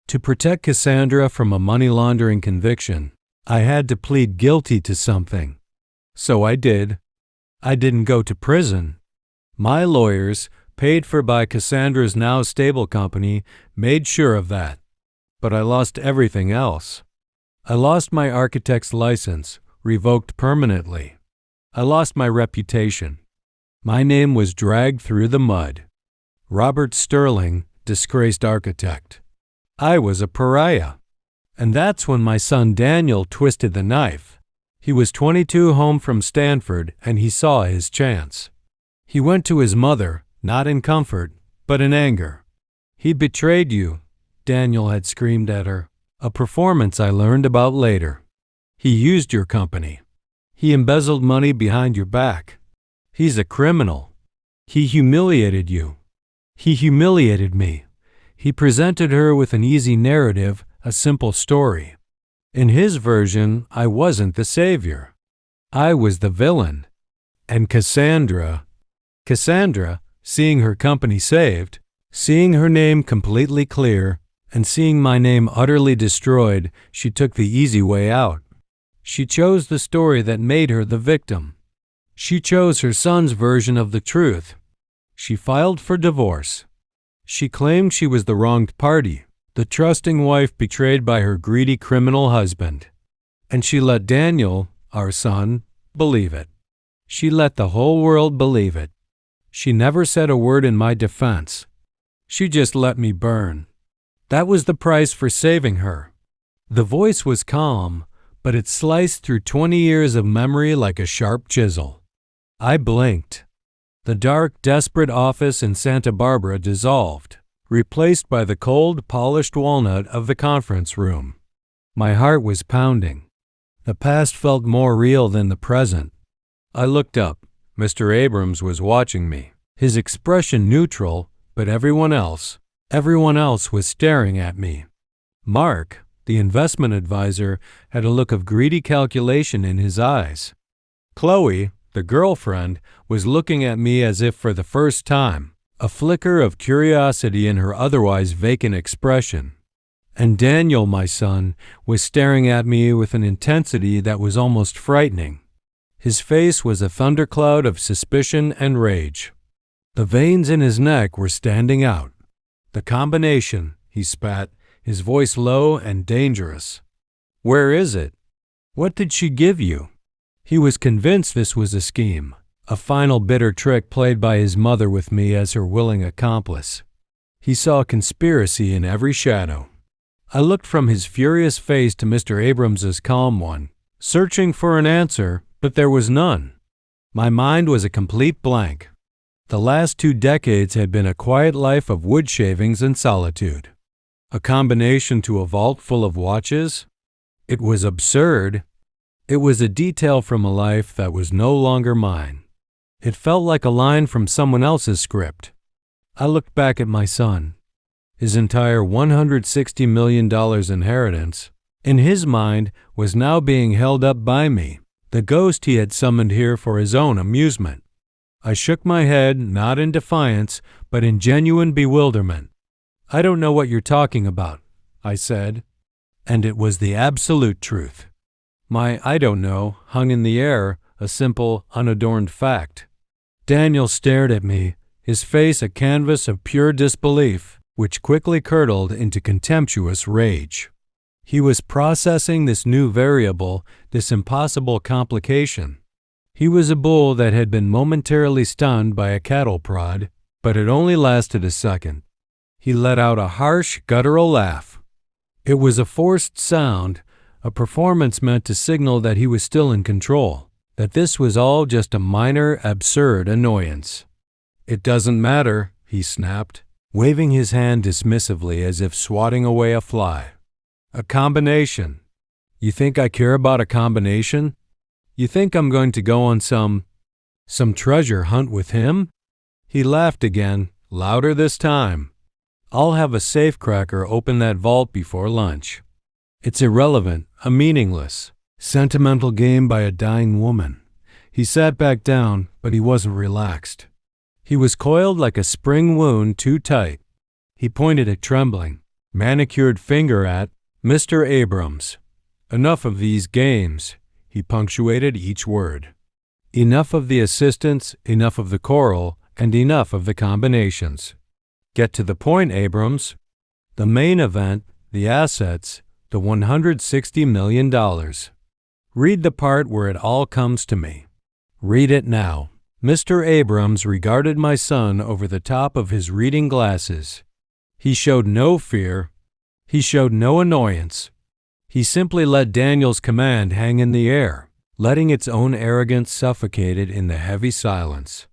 To protect Cassandra from a money laundering conviction, I had to plead guilty to something. So I did. I didn't go to prison. My lawyers, paid for by Cassandra's now stable company, made sure of that. But I lost everything else. I lost my architect's license, revoked permanently. I lost my reputation. My name was dragged through the mud. Robert Sterling, disgraced architect. I was a pariah. And that's when my son Daniel twisted the knife. He was 22, home from Stanford, and he saw his chance. He went to his mother, not in comfort, but in anger. He betrayed you, Daniel had screamed at her, a performance I learned about later. He used your company. He embezzled money behind your back. He's a criminal. He humiliated you. He humiliated me. He presented her with an easy narrative, a simple story. In his version, I wasn't the savior. I was the villain. And Cassandra, seeing her company saved, seeing her name completely clear, and seeing my name utterly destroyed, she took the easy way out. She chose the story that made her the victim. She chose her son's version of the truth. She filed for divorce. She claimed she was the wronged party, the trusting wife betrayed by her greedy criminal husband. And she let Daniel, our son, believe it. She let the whole world believe it. She never said a word in my defense. She just let me burn. That was the price for saving her. The voice was calm, but it sliced through 20 years of memory like a sharp chisel. I blinked. The dark, desperate office in Santa Barbara dissolved, replaced by the cold, polished walnut of the conference room. My heart was pounding. The past felt more real than the present. I looked up. Mr. Abrams was watching me, his expression neutral, but everyone else was staring at me. Mark, the investment advisor, had a look of greedy calculation in his eyes. Chloe, the girlfriend, was looking at me as if for the first time, a flicker of curiosity in her otherwise vacant expression. And Daniel, my son, was staring at me with an intensity that was almost frightening. His face was a thundercloud of suspicion and rage. The veins in his neck were standing out. The combination, he spat, his voice low and dangerous. Where is it? What did she give you? He was convinced this was a scheme, a final bitter trick played by his mother with me as her willing accomplice. He saw conspiracy in every shadow. I looked from his furious face to Mr. Abrams's calm one, searching for an answer, but there was none. My mind was a complete blank. The last 2 decades had been a quiet life of wood shavings and solitude. A combination to a vault full of watches? It was absurd. It was a detail from a life that was no longer mine. It felt like a line from someone else's script. I looked back at my son. His entire $160 million inheritance, in his mind, was now being held up by me, the ghost he had summoned here for his own amusement. I shook my head, not in defiance, but in genuine bewilderment. "I don't know what you're talking about," I said, and it was the absolute truth. My "I don't know" hung in the air, a simple, unadorned fact. Daniel stared at me, his face a canvas of pure disbelief, which quickly curdled into contemptuous rage. He was processing this new variable, this impossible complication. He was a bull that had been momentarily stunned by a cattle prod, but it only lasted a second. He let out a harsh, guttural laugh. It was a forced sound, a performance meant to signal that he was still in control, that this was all just a minor, absurd annoyance. "It doesn't matter," he snapped, waving his hand dismissively as if swatting away a fly. "A combination. You think I care about a combination? You think I'm going to go on some treasure hunt with him?" He laughed again, louder this time. "I'll have a safecracker open that vault before lunch. It's irrelevant, a meaningless, sentimental game by a dying woman." He sat back down, but he wasn't relaxed. He was coiled like a spring wound too tight. He pointed a trembling, manicured finger at Mr. Abrams. "Enough of these games," he punctuated each word. "Enough of the assistants, enough of the choral, and enough of the combinations. Get to the point, Abrams. The main event, the assets, the $160 million. Read the part where it all comes to me. Read it now." Mr. Abrams regarded my son over the top of his reading glasses. He showed no fear. He showed no annoyance. He simply let Daniel's command hang in the air, letting its own arrogance suffocate it in the heavy silence.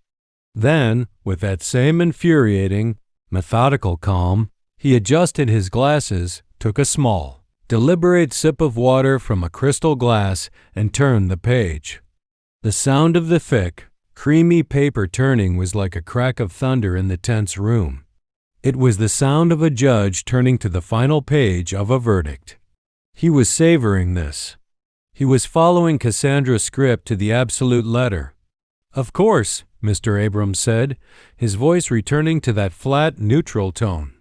Then, with that same infuriating, methodical calm, he adjusted his glasses, took a small, deliberate sip of water from a crystal glass, and turned the page. The sound of the thick, creamy paper turning was like a crack of thunder in the tense room. It was the sound of a judge turning to the final page of a verdict. He was savoring this. He was following Cassandra's script to the absolute letter. "Of course," Mr. Abrams said, his voice returning to that flat, neutral tone.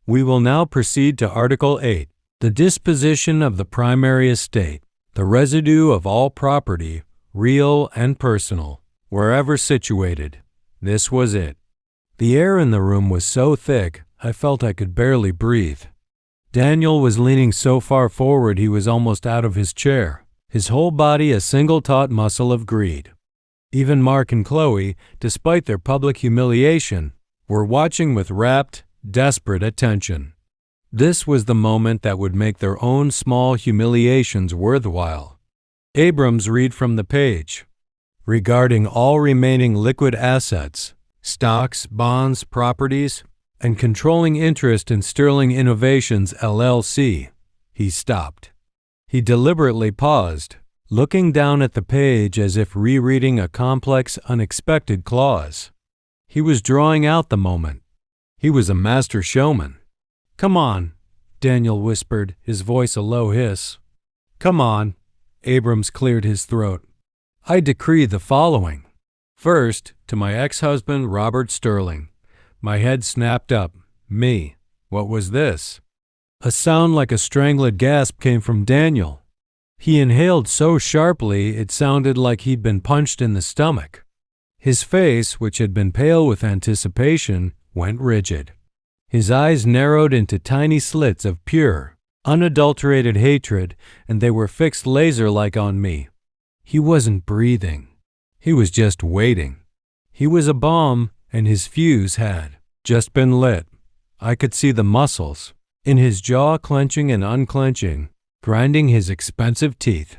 "We will now proceed to Article 8, the disposition of the primary estate, the residue of all property, real and personal, wherever situated." This was it. The air in the room was so thick, I felt I could barely breathe. Daniel was leaning so far forward he was almost out of his chair, his whole body a single taut muscle of greed. Even Mark and Chloe, despite their public humiliation, were watching with rapt, desperate attention. This was the moment that would make their own small humiliations worthwhile. Abrams read from the page. "Regarding all remaining liquid assets, stocks, bonds, properties, and controlling interest in Sterling Innovations, LLC," he stopped. He deliberately paused, looking down at the page as if rereading a complex, unexpected clause. He was drawing out the moment. He was a master showman. "Come on," Daniel whispered, his voice a low hiss. "Come on." Abrams cleared his throat. "I decree the following. First, to my ex-husband, Robert Sterling." My head snapped up. Me. What was this? A sound like a strangled gasp came from Daniel. He inhaled so sharply it sounded like he'd been punched in the stomach. His face, which had been pale with anticipation, went rigid. His eyes narrowed into tiny slits of pure, unadulterated hatred, and they were fixed laser-like on me. He wasn't breathing. He was just waiting. He was a bomb, and his fuse had just been lit. I could see the muscles in his jaw clenching and unclenching, grinding his expensive teeth.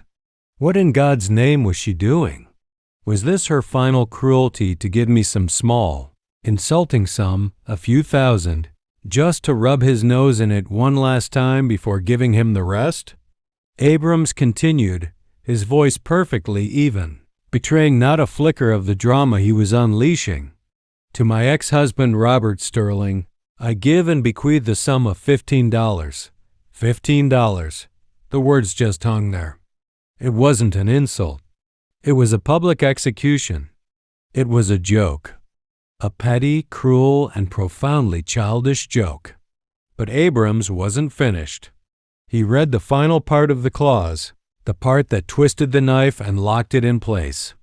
What in God's name was she doing? Was this her final cruelty to give me some small, insulting sum, a few thousand, just to rub his nose in it one last time before giving him the rest? Abrams continued, his voice perfectly even, betraying not a flicker of the drama he was unleashing. "To my ex-husband, Robert Sterling, I give and bequeath the sum of $15. $15. The words just hung there. It wasn't an insult. It was a public execution. It was a joke. A petty, cruel, and profoundly childish joke. But Abrams wasn't finished. He read the final part of the clause, the part that twisted the knife and locked it in place.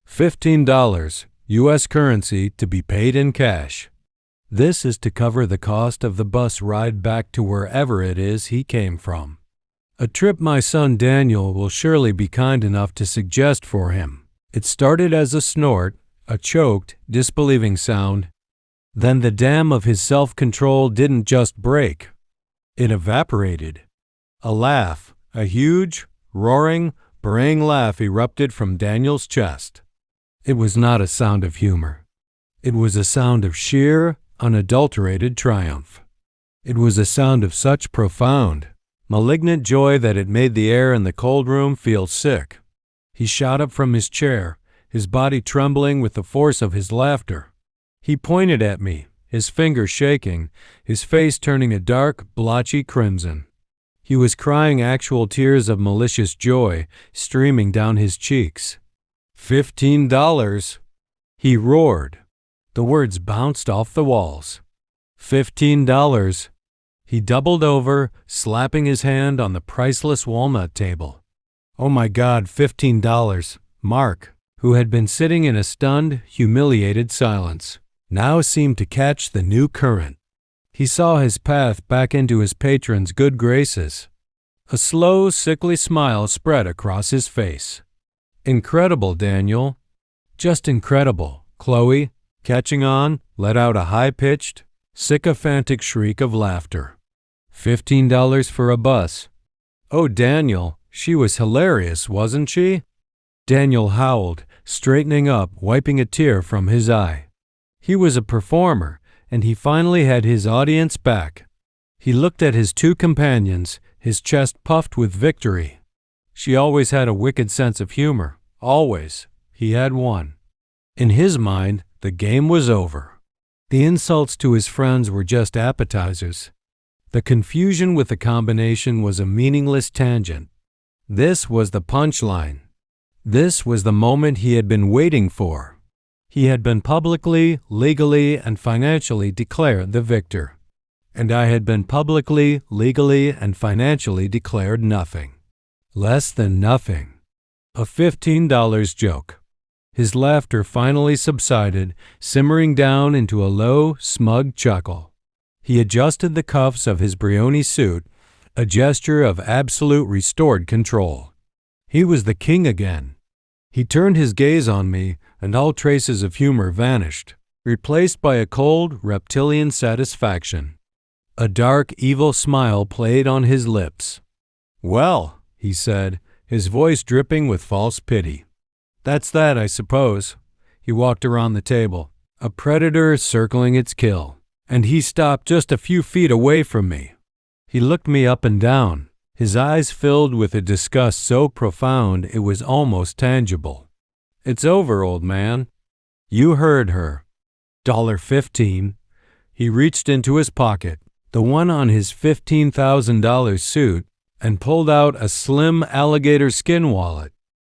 $15, U.S. currency, to be paid in cash. This is to cover the cost of the bus ride back to wherever it is he came from. A trip my son Daniel will surely be kind enough to suggest for him. It started as a snort, a choked, disbelieving sound. Then the dam of his self-control didn't just break. It evaporated. A laugh, a huge, roaring, braying laugh erupted from Daniel's chest. It was not a sound of humor. It was a sound of sheer, unadulterated triumph. It was a sound of such profound, malignant joy that it made the air in the cold room feel sick. He shot up from his chair, his body trembling with the force of his laughter. He pointed at me, his fingers shaking, his face turning a dark, blotchy crimson. He was crying actual tears of malicious joy streaming down his cheeks. $15, he roared. The words bounced off the walls. $15. He doubled over, slapping his hand on the priceless walnut table. Oh my God, $15. Mark, who had been sitting in a stunned, humiliated silence, now seemed to catch the new current. He saw his path back into his patron's good graces. A slow, sickly smile spread across his face. Incredible, Daniel. Just incredible. Chloe, catching on, let out a high-pitched, sycophantic shriek of laughter. $15 for a bus. Oh, Daniel, she was hilarious, wasn't she? Daniel howled, straightening up, wiping a tear from his eye. He was a performer, and he finally had his audience back. He looked at his two companions, his chest puffed with victory. She always had a wicked sense of humor. Always. He had won. In his mind, the game was over. The insults to his friends were just appetizers. The confusion with the combination was a meaningless tangent. This was the punchline. This was the moment he had been waiting for. He had been publicly, legally, and financially declared the victor. And I had been publicly, legally, and financially declared nothing. Less than nothing. A $15 joke. His laughter finally subsided, simmering down into a low, smug chuckle. He adjusted the cuffs of his Brioni suit, a gesture of absolute restored control. He was the king again. He turned his gaze on me, and all traces of humor vanished, replaced by a cold, reptilian satisfaction. A dark, evil smile played on his lips. "Well," he said, his voice dripping with false pity. "That's that, I suppose." He walked around the table, a predator circling its kill, and he stopped just a few feet away from me. He looked me up and down, his eyes filled with a disgust so profound it was almost tangible. "It's over, old man. You heard her. $15. He reached into his pocket, the one on his $15,000 suit, and pulled out a slim alligator skin wallet.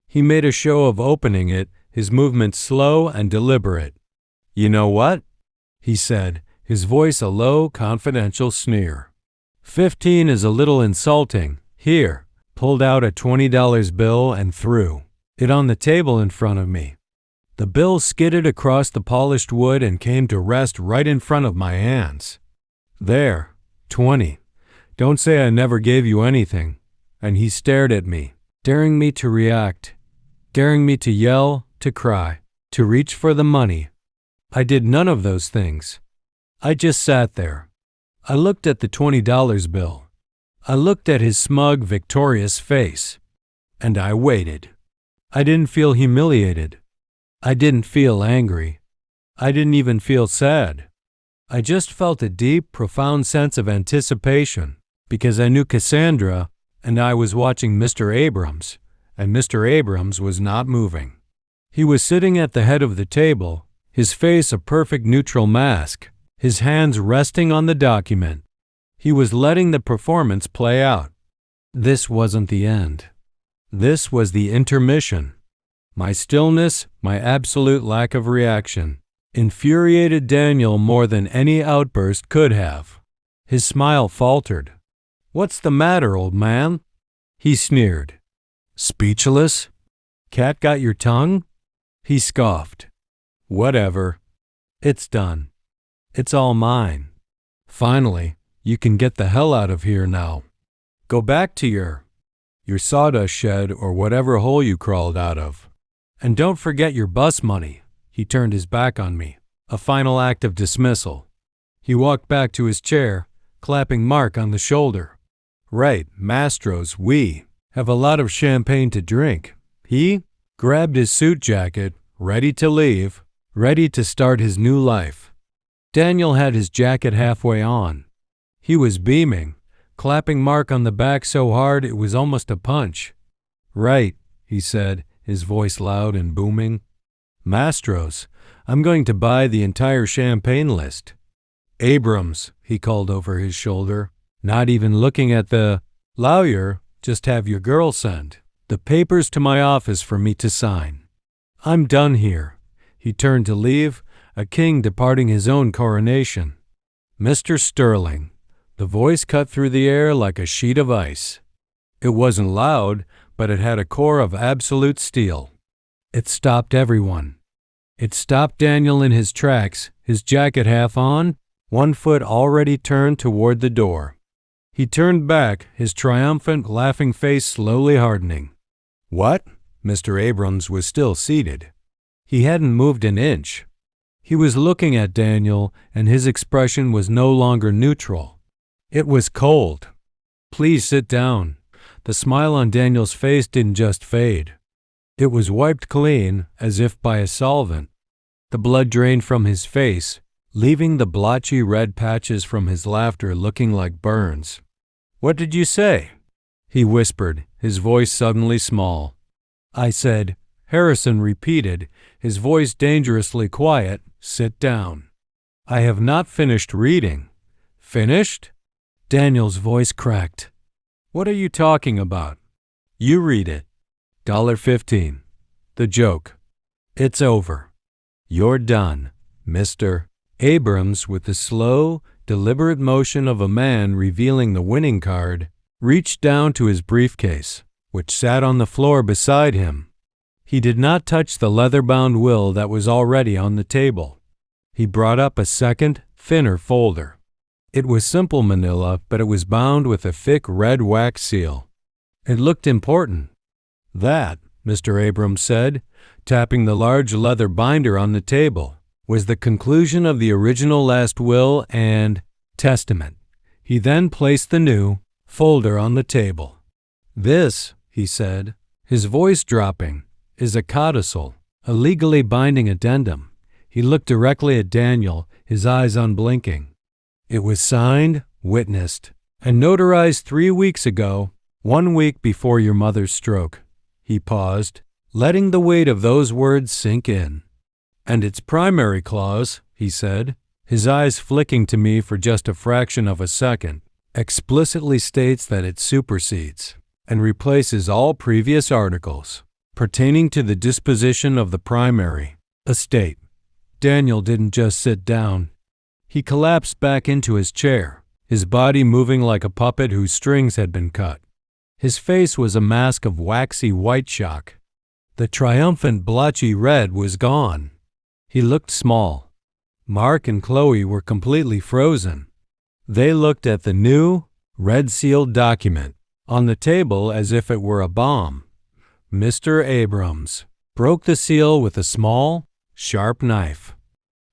He made a show of opening it, his movements slow and deliberate. "You know what?" he said, his voice a low, confidential sneer. 15 is a little insulting. Here," pulled out a $20 bill and threw it on the table in front of me. The bill skidded across the polished wood and came to rest right in front of my hands. "There, 20. Don't say I never gave you anything." And he stared at me, daring me to react, daring me to yell, to cry, to reach for the money. I did none of those things. I just sat there. I looked at the $20 bill. I looked at his smug, victorious face. And I waited. I didn't feel humiliated. I didn't feel angry. I didn't even feel sad. I just felt a deep, profound sense of anticipation, because I knew Cassandra, and I was watching Mr. Abrams, and Mr. Abrams was not moving. He was sitting at the head of the table, his face a perfect neutral mask, his hands resting on the document. He was letting the performance play out. This wasn't the end. This was the intermission. My stillness, my absolute lack of reaction, infuriated Daniel more than any outburst could have. His smile faltered. "What's the matter, old man?" He sneered. "Speechless? Cat got your tongue?" He scoffed. "Whatever. It's done. It's all mine. Finally, you can get the hell out of here now. Go back to your sawdust shed or whatever hole you crawled out of. And don't forget your bus money." He turned his back on me, a final act of dismissal. He walked back to his chair, clapping Mark on the shoulder. "Right, Mastros, we have a lot of champagne to drink." He grabbed his suit jacket, ready to leave, ready to start his new life. Daniel had his jacket halfway on. He was beaming, clapping Mark on the back so hard it was almost a punch. "Right," he said, his voice loud and booming. "Mastros, I'm going to buy the entire champagne list." "Abrams," he called over his shoulder, not even looking at the lawyer, "just have your girl send the papers to my office for me to sign. I'm done here." He turned to leave, a king departing his own coronation. "Mr. Sterling." The voice cut through the air like a sheet of ice. It wasn't loud, but it had a core of absolute steel. It stopped everyone. It stopped Daniel in his tracks, his jacket half on, one foot already turned toward the door. He turned back, his triumphant, laughing face slowly hardening. "What?" Mr. Abrams was still seated. He hadn't moved an inch. He was looking at Daniel, and his expression was no longer neutral. It was cold. "Please sit down." The smile on Daniel's face didn't just fade. It was wiped clean, as if by a solvent. The blood drained from his face, leaving the blotchy red patches from his laughter looking like burns. "What did you say?" he whispered, his voice suddenly small. "I said," Harrison repeated, his voice dangerously quiet, "sit down." "I have not finished reading." "Finished?" Daniel's voice cracked. "What are you talking about?" "You read it. $15. The joke. It's over. You're done, Mr. Abrams." With the slow, deliberate motion of a man revealing the winning card, reached down to his briefcase, which sat on the floor beside him. He did not touch the leather-bound will that was already on the table. He brought up a second, thinner folder. It was simple manila, but it was bound with a thick red wax seal. It looked important. "That," Mr. Abrams said, tapping the large leather binder on the table, "was the conclusion of the original last will and testament." He then placed the new folder on the table. "This," he said, his voice dropping, "is a codicil, a legally binding addendum." He looked directly at Daniel, his eyes unblinking. "It was signed, witnessed, and notarized 3 weeks ago, 1 week before your mother's stroke." He paused, letting the weight of those words sink in. "And its primary clause," he said, his eyes flicking to me for just a fraction of a second, "explicitly states that it supersedes and replaces all previous articles pertaining to the disposition of the primary estate." Daniel didn't just sit down. He collapsed back into his chair, his body moving like a puppet whose strings had been cut. His face was a mask of waxy white shock. The triumphant blotchy red was gone. He looked small. Mark and Chloe were completely frozen. They looked at the new, red-sealed document on the table as if it were a bomb. Mr. Abrams broke the seal with a small, sharp knife.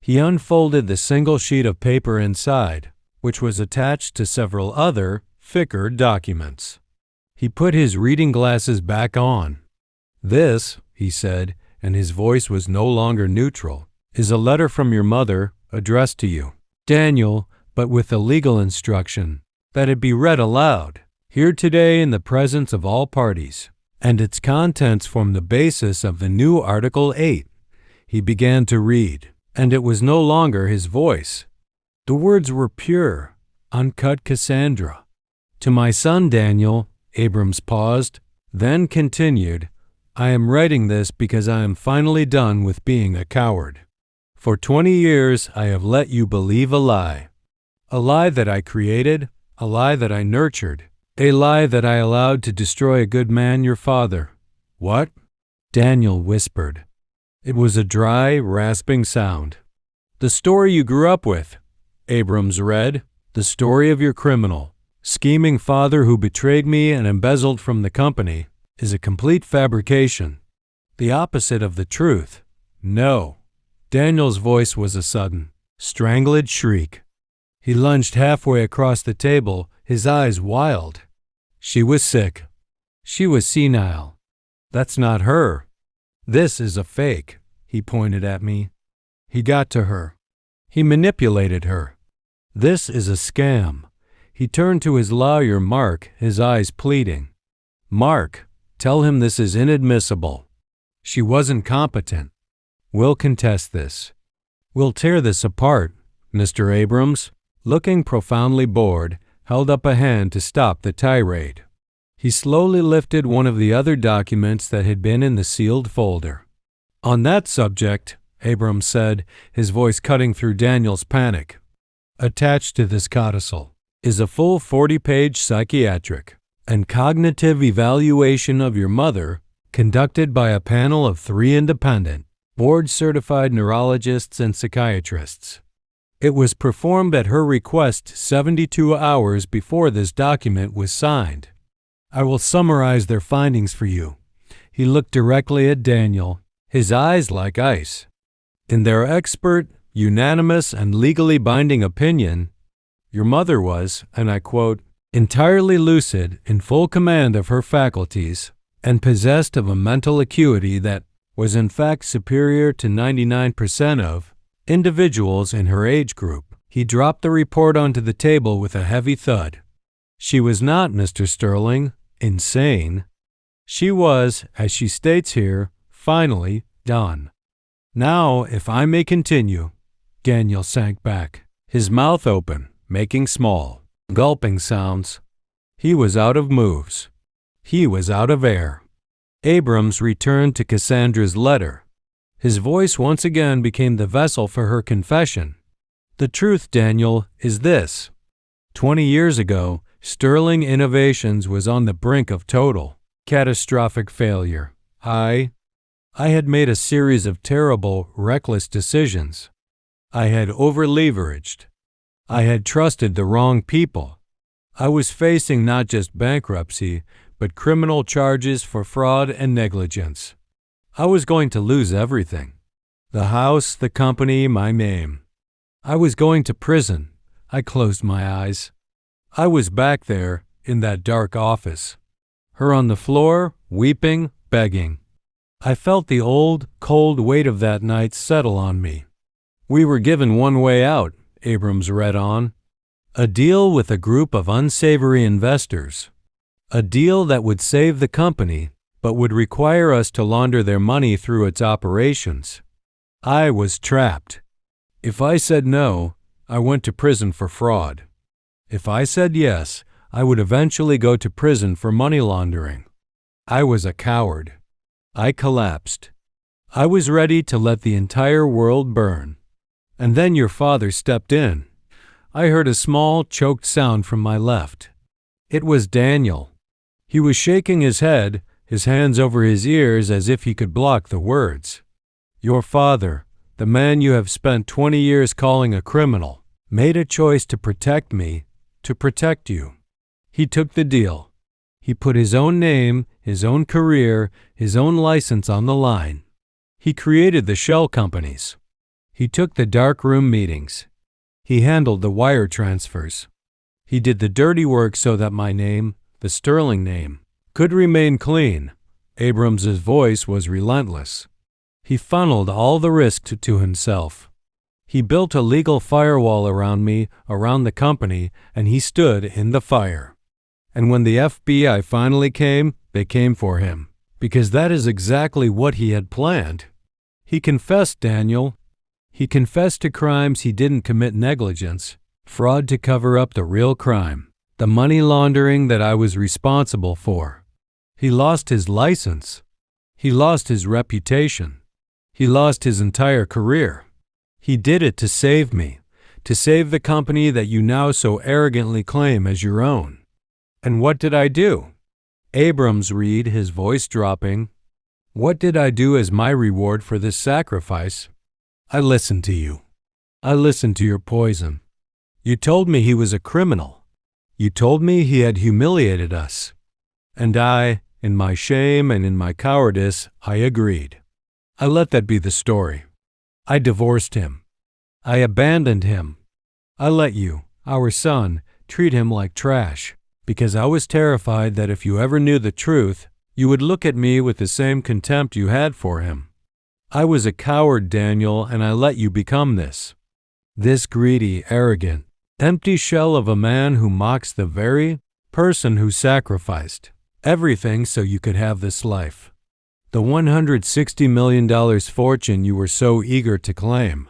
He unfolded the single sheet of paper inside, which was attached to several other, thicker documents. He put his reading glasses back on. "This," he said, and his voice was no longer neutral, "is a letter from your mother addressed to you, Daniel, but with the legal instruction that it be read aloud, here today in the presence of all parties, and its contents form the basis of the new Article 8. He began to read, and it was no longer his voice. The words were pure, uncut Cassandra. "To my son Daniel," Abrams paused, then continued, "I am writing this because I am finally done with being a coward. For 20 years I have let you believe a lie. A lie that I created, a lie that I nurtured, a lie that I allowed to destroy a good man, your father. What? Daniel whispered. It was a dry, rasping sound. The story you grew up with, Abrams read. The story of your criminal, scheming father who betrayed me and embezzled from the company is a complete fabrication. The opposite of the truth. No. Daniel's voice was a sudden, strangled shriek. He lunged halfway across the table, his eyes wild. She was sick. She was senile. That's not her. This is a fake, he pointed at me. He got to her. He manipulated her. This is a scam. He turned to his lawyer, Mark, his eyes pleading. Mark, tell him this is inadmissible. She wasn't competent. We'll contest this. We'll tear this apart. Mr. Abrams, looking profoundly bored, held up a hand to stop the tirade. He slowly lifted one of the other documents that had been in the sealed folder. On that subject, Abrams said, his voice cutting through Daniel's panic. Attached to this codicil is a full 40-page psychiatric and cognitive evaluation of your mother conducted by a panel of 3 independent, board-certified neurologists and psychiatrists. It was performed at her request 72 hours before this document was signed. I will summarize their findings for you. He looked directly at Daniel, his eyes like ice. In their expert, unanimous, and legally binding opinion, your mother was, and I quote, entirely lucid, in full command of her faculties, and possessed of a mental acuity that was in fact superior to 99% of individuals in her age group. He dropped the report onto the table with a heavy thud. She was not, Mr. Sterling, insane. She was, as she states here, finally done. Now, if I may continue. Daniel sank back, his mouth open, making small, gulping sounds. He was out of moves. He was out of air. Abrams returned to Cassandra's letter. His voice once again became the vessel for her confession. The truth, Daniel, is this. 20 years ago, Sterling Innovations was on the brink of total, catastrophic failure. I had made a series of terrible, reckless decisions. I had over-leveraged. I had trusted the wrong people. I was facing not just bankruptcy, but criminal charges for fraud and negligence. I was going to lose everything. The house, the company, my name. I was going to prison. I closed my eyes. I was back there, in that dark office. Her on the floor, weeping, begging. I felt the old, cold weight of that night settle on me. We were given one way out, Abrams read on. A deal with a group of unsavory investors. A deal that would save the company, but would require us to launder their money through its operations. I was trapped. If I said no, I went to prison for fraud. If I said yes, I would eventually go to prison for money laundering. I was a coward. I collapsed. I was ready to let the entire world burn. And then your father stepped in. I heard a small, choked sound from my left. It was Daniel. He was shaking his head, his hands over his ears as if he could block the words. Your father, the man you have spent 20 years calling a criminal, made a choice to protect me, to protect you. He took the deal. He put his own name, his own career, his own license on the line. He created the shell companies. He took the darkroom meetings. He handled the wire transfers. He did the dirty work so that my name, the Sterling name, could remain clean. Abrams's voice was relentless. He funneled all the risk to himself. He built a legal firewall around me, around the company, and he stood in the fire. And when the FBI finally came, they came for him, because that is exactly what he had planned. He confessed, Daniel. He confessed to crimes he didn't commit negligence, fraud to cover up the real crime, the money laundering that I was responsible for. He lost his license. He lost his reputation. He lost his entire career. He did it to save me, to save the company that you now so arrogantly claim as your own. And what did I do? Abrams read, his voice dropping. What did I do as my reward for this sacrifice? I listened to you. I listened to your poison. You told me he was a criminal. You told me he had humiliated us. And I, in my shame and in my cowardice, I agreed. I let that be the story. I divorced him. I abandoned him. I let you, our son, treat him like trash, because I was terrified that if you ever knew the truth, you would look at me with the same contempt you had for him. I was a coward, Daniel, and I let you become this. This greedy, arrogant, empty shell of a man who mocks the very person who sacrificed everything so you could have this life. The $160 million fortune you were so eager to claim.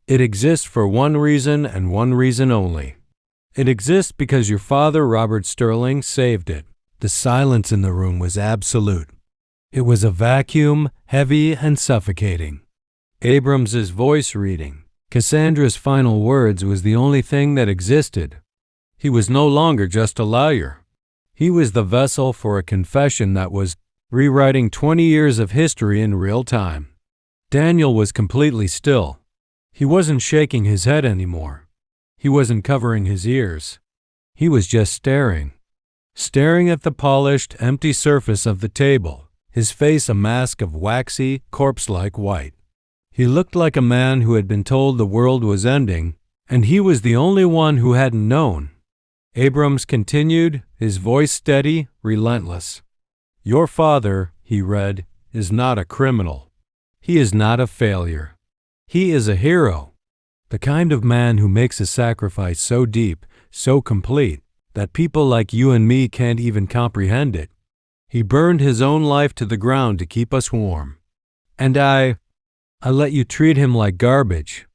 It exists for one reason and one reason only. It exists because your father, Robert Sterling, saved it. The silence in the room was absolute. It was a vacuum, heavy and suffocating. Abrams's voice reading, Cassandra's final words, was the only thing that existed. He was no longer just a liar. He was the vessel for a confession that was rewriting 20 years of history in real time. Daniel was completely still. He wasn't shaking his head anymore. He wasn't covering his ears. He was just staring at the polished, empty surface of the table, his face a mask of waxy, corpse-like white. He looked like a man who had been told the world was ending, and he was the only one who hadn't known. Abrams continued, his voice steady, relentless. Your father, he read, is not a criminal. He is not a failure. He is a hero. The kind of man who makes a sacrifice so deep, so complete, that people like you and me can't even comprehend it. He burned his own life to the ground to keep us warm. And I let you treat him like garbage.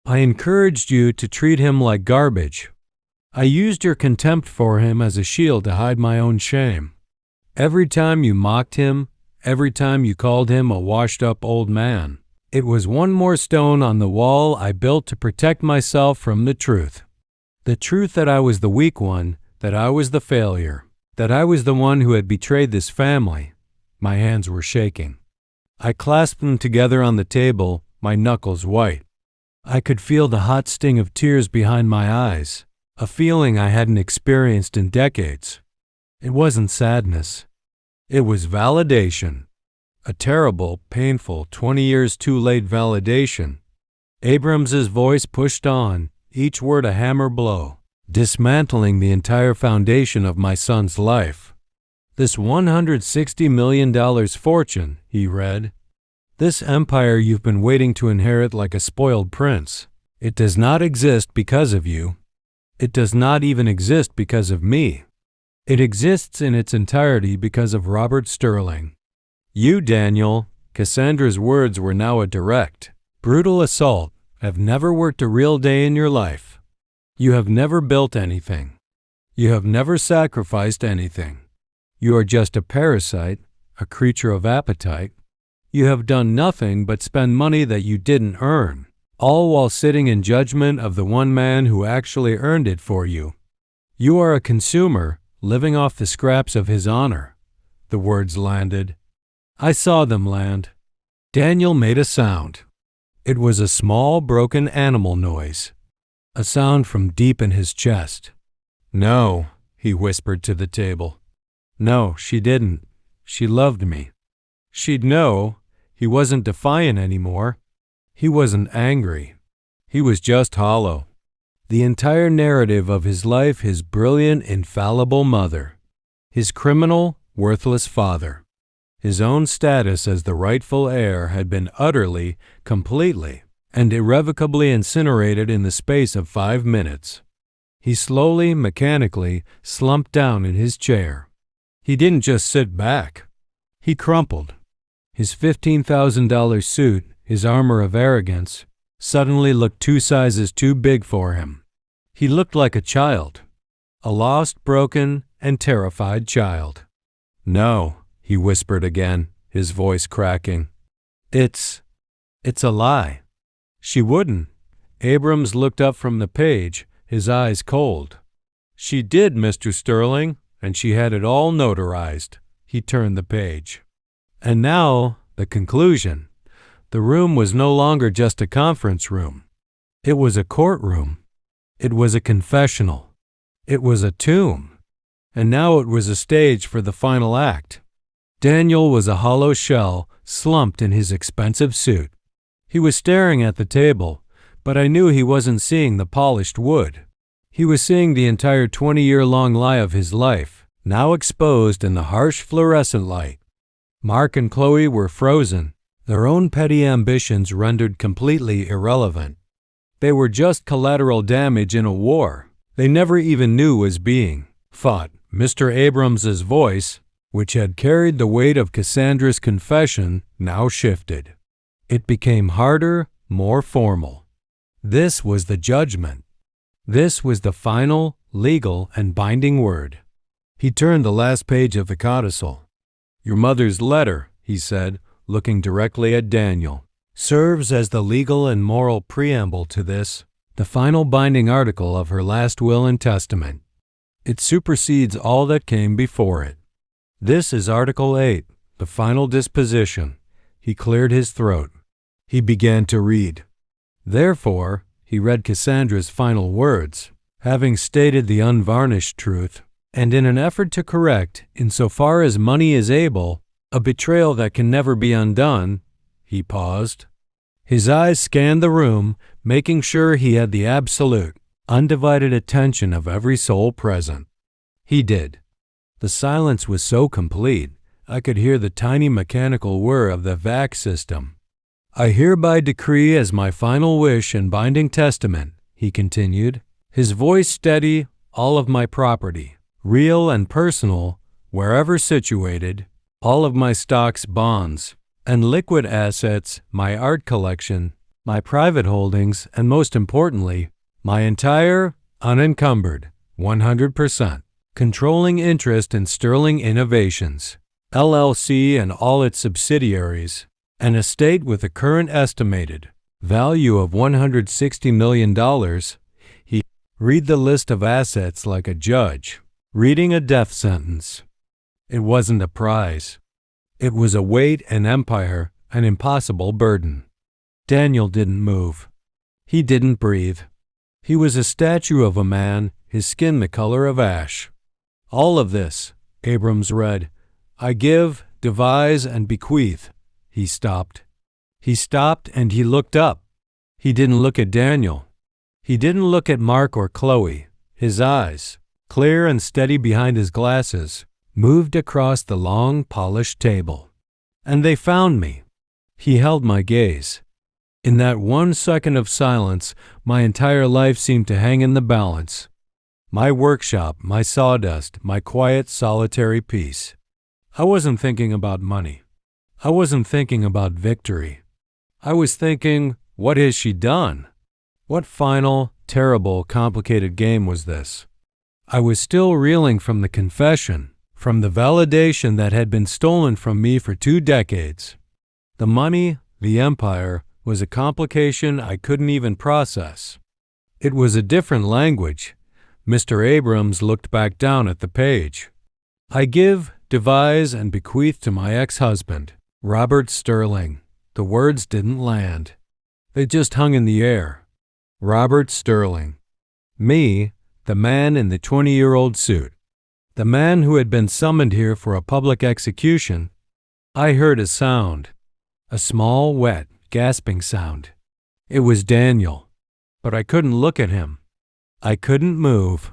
I encouraged you to treat him like garbage. I used your contempt for him as a shield to hide my own shame. Every time you mocked him, every time you called him a washed-up old man, it was one more stone on the wall I built to protect myself from the truth. The truth that I was the weak one, that I was the failure, that I was the one who had betrayed this family. My hands were shaking. I clasped them together on the table, my knuckles white. I could feel the hot sting of tears behind my eyes, a feeling I hadn't experienced in decades. It wasn't sadness. It was validation. A terrible, painful, 20 years too late validation. Abrams's voice pushed on, each word a hammer blow, dismantling the entire foundation of my son's life. This $160 million fortune, he read. This empire you've been waiting to inherit like a spoiled prince. It does not exist because of you. It does not even exist because of me. It exists in its entirety because of Robert Sterling. You, Daniel, Cassandra's words were now a direct, brutal assault, have never worked a real day in your life. You have never built anything. You have never sacrificed anything. You are just a parasite, a creature of appetite. You have done nothing but spend money that you didn't earn, all while sitting in judgment of the one man who actually earned it for you. You are a consumer, living off the scraps of his honor. The words landed. I saw them land. Daniel made a sound. It was a small, broken animal noise, a sound from deep in his chest. No, he whispered to the table. No, she didn't. She loved me. She'd know. He wasn't defiant anymore. He wasn't angry. He was just hollow. The entire narrative of his life, his brilliant, infallible mother, his criminal, worthless father, his own status as the rightful heir had been utterly, completely, and irrevocably incinerated in the space of 5 minutes. He slowly, mechanically, slumped down in his chair. He didn't just sit back. He crumpled. His $15,000 suit, his armor of arrogance, suddenly looked 2 sizes too big for him. He looked like a child, a lost, broken, and terrified child. No, he whispered again, his voice cracking. It's a lie. She wouldn't. Abrams looked up from the page, his eyes cold. "She did, Mr. Sterling, and she had it all notarized." He turned the page. And now, the conclusion. The room was no longer just a conference room. It was a courtroom. It was a confessional. It was a tomb. And now it was a stage for the final act. Daniel was a hollow shell, slumped in his expensive suit. He was staring at the table, but I knew he wasn't seeing the polished wood. He was seeing the entire 20-year-long lie of his life, now exposed in the harsh fluorescent light. Mark and Chloe were frozen, their own petty ambitions rendered completely irrelevant. They were just collateral damage in a war they never even knew was being fought. Mr. Abrams's voice, which had carried the weight of Cassandra's confession, now shifted. It became harder, more formal. This was the judgment. This was the final, legal, and binding word. He turned the last page of the codicil. "Your mother's letter," he said, looking directly at Daniel, "serves as the legal and moral preamble to this, the final binding article of her last will and testament. It supersedes all that came before it. This is Article 8, the final disposition." He cleared his throat. He began to read. Therefore, he read Cassandra's final words, having stated the unvarnished truth, and in an effort to correct, insofar as money is able, a betrayal that can never be undone, he paused. His eyes scanned the room, making sure he had the absolute, undivided attention of every soul present. He did. The silence was so complete, I could hear the tiny mechanical whir of the vac system. "I hereby decree as my final wish and binding testament," he continued, his voice steady, "all of my property, real and personal, wherever situated, all of my stocks, bonds, and liquid assets, my art collection, my private holdings, and most importantly, my entire, unencumbered, 100%, controlling interest in Sterling Innovations, LLC and all its subsidiaries, an estate with a current estimated value of $160 million. He read the list of assets like a judge reading a death sentence. It wasn't a prize. It was a weight, an empire, an impossible burden. Daniel didn't move. He didn't breathe. He was a statue of a man, his skin the color of ash. "All of this," Abrams read, "I give, devise, and bequeath." He stopped. He stopped and he looked up. He didn't look at Daniel. He didn't look at Mark or Chloe. His eyes, clear and steady behind his glasses, moved across the long, polished table. And they found me. He held my gaze. In that 1 second of silence, my entire life seemed to hang in the balance. My workshop, my sawdust, my quiet, solitary peace. I wasn't thinking about money. I wasn't thinking about victory. I was thinking, what has she done? What final, terrible, complicated game was this? I was still reeling from the confession, from the validation that had been stolen from me for 2 decades. The money, the empire, was a complication I couldn't even process. It was a different language. Mr. Abrams looked back down at the page. "I give, devise, and bequeath to my ex-husband, Robert Sterling." The words didn't land. They just hung in the air. Robert Sterling. Me, the man in the 20-year-old suit. The man who had been summoned here for a public execution. I heard a sound. A small, wet, gasping sound. It was Daniel. But I couldn't look at him. I couldn't move.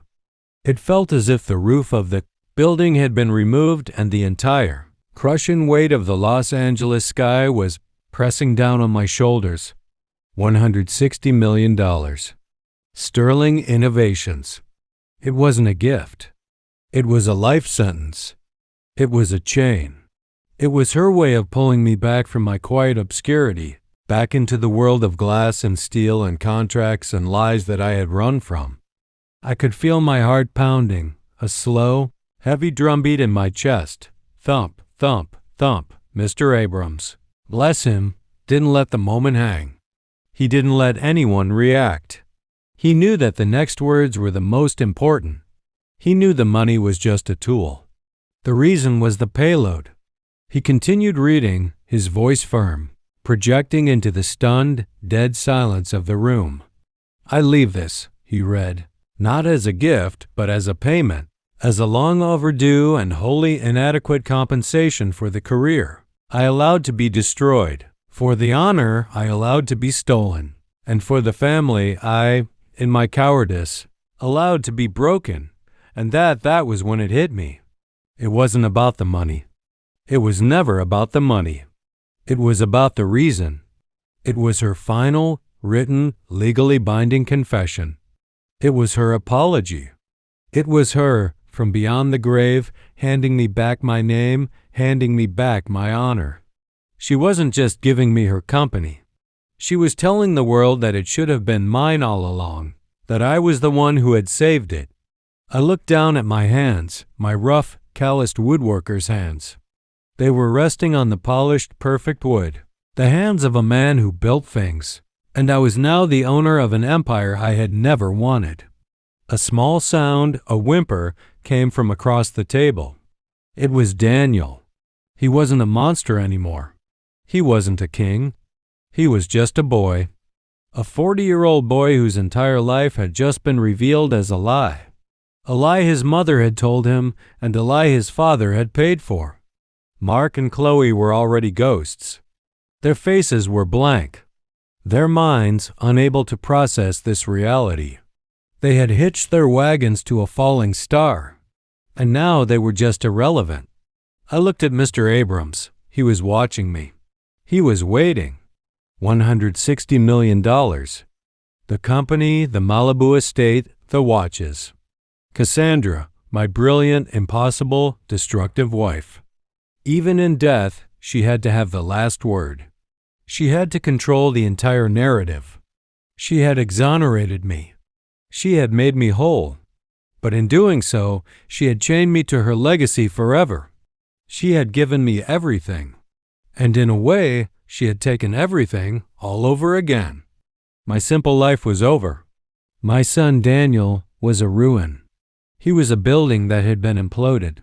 It felt as if the roof of the building had been removed and the entire, crushing weight of the Los Angeles sky was pressing down on my shoulders. $160 million. Sterling Innovations. It wasn't a gift. It was a life sentence. It was a chain. It was her way of pulling me back from my quiet obscurity, back into the world of glass and steel and contracts and lies that I had run from. I could feel my heart pounding, a slow, heavy drumbeat in my chest. Thump, thump, thump. Mr. Abrams, bless him, didn't let the moment hang. He didn't let anyone react. He knew that the next words were the most important. He knew the money was just a tool. The reason was the payload. He continued reading, his voice firm, projecting into the stunned, dead silence of the room. "I leave this," he read, "not as a gift, but as a payment, as a long overdue and wholly inadequate compensation for the career I allowed to be destroyed, for the honor I allowed to be stolen, and for the family I, in my cowardice, allowed to be broken." And that was when it hit me. It wasn't about the money. It was never about the money. It was about the reason. It was her final, written, legally binding confession. It was her apology. It was her, from beyond the grave, handing me back my name, handing me back my honor. She wasn't just giving me her company. She was telling the world that it should have been mine all along, that I was the one who had saved it. I looked down at my hands, my rough, calloused woodworker's hands. They were resting on the polished, perfect wood, the hands of a man who built things, and I was now the owner of an empire I had never wanted. A small sound, a whimper, came from across the table. It was Daniel. He wasn't a monster anymore. He wasn't a king. He was just a boy. A 40-year-old boy whose entire life had just been revealed as a lie. A lie his mother had told him, and a lie his father had paid for. Mark and Chloe were already ghosts. Their faces were blank. Their minds unable to process this reality. They had hitched their wagons to a falling star, and now they were just irrelevant. I looked at Mr. Abrams. He was watching me. He was waiting. $160 million. The company, the Malibu estate, the watches. Cassandra, my brilliant, impossible, destructive wife. Even in death, she had to have the last word. She had to control the entire narrative. She had exonerated me. She had made me whole. But in doing so, she had chained me to her legacy forever. She had given me everything. And in a way, she had taken everything all over again. My simple life was over. My son Daniel was a ruin. He was a building that had been imploded.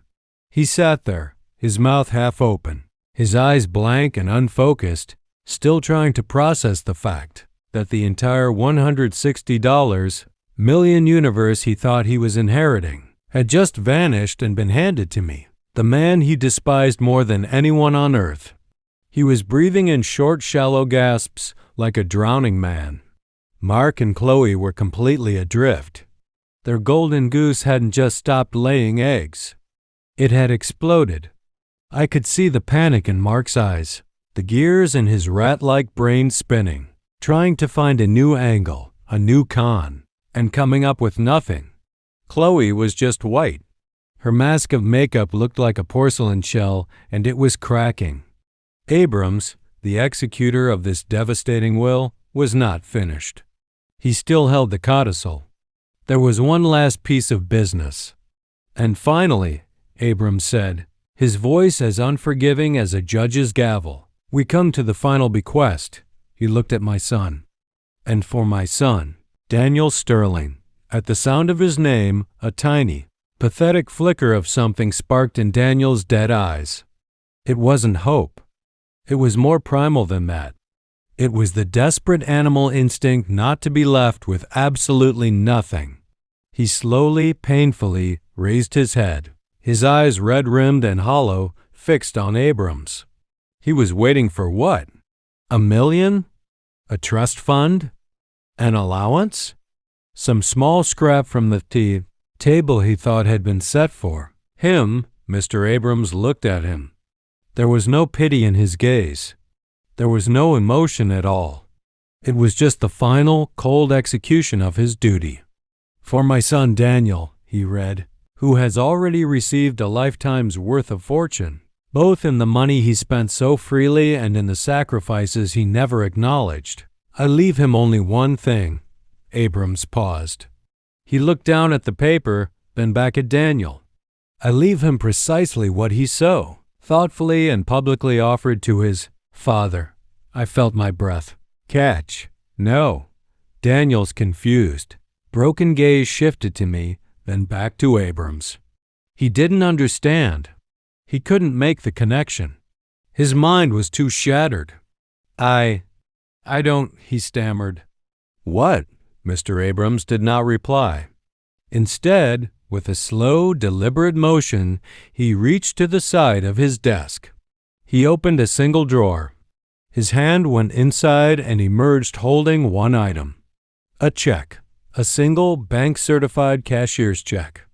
He sat there, his mouth half open, his eyes blank and unfocused, still trying to process the fact that the entire $160 million universe he thought he was inheriting had just vanished and been handed to me, the man he despised more than anyone on earth. He was breathing in short, shallow gasps like a drowning man. Mark and Chloe were completely adrift. Their golden goose hadn't just stopped laying eggs. It had exploded. I could see the panic in Mark's eyes, the gears in his rat-like brain spinning, trying to find a new angle, a new con, and coming up with nothing. Chloe was just white. Her mask of makeup looked like a porcelain shell, and it was cracking. Abrams, the executor of this devastating will, was not finished. He still held the codicil. There was one last piece of business. And finally, Abrams said, his voice as unforgiving as a judge's gavel, "We come to the final bequest." He looked at my son. And for my son, Daniel Sterling, at the sound of his name, a tiny, pathetic flicker of something sparked in Daniel's dead eyes. It wasn't hope. It was more primal than that. It was the desperate animal instinct not to be left with absolutely nothing. He slowly, painfully raised his head, his eyes red-rimmed and hollow, fixed on Abrams. He was waiting for what? $1 million? A trust fund? An allowance? Some small scrap from the table he thought had been set for him. Mr. Abrams looked at him. There was no pity in his gaze. There was no emotion at all. It was just the final, cold execution of his duty. "For my son Daniel," he read, "who has already received a lifetime's worth of fortune, both in the money he spent so freely and in the sacrifices he never acknowledged, I leave him only one thing." Abrams paused. He looked down at the paper, then back at Daniel. "I leave him precisely what he so thoughtfully and publicly offered to his father." I felt my breath catch. No. Daniel's confused. Broken gaze shifted to me, then back to Abrams. He didn't understand. He couldn't make the connection. His mind was too shattered. I don't, he stammered. What? Mr. Abrams did not reply. Instead, with a slow, deliberate motion, he reached to the side of his desk. He opened a single drawer. His hand went inside and emerged holding one item. A check. A single bank-certified cashier's check.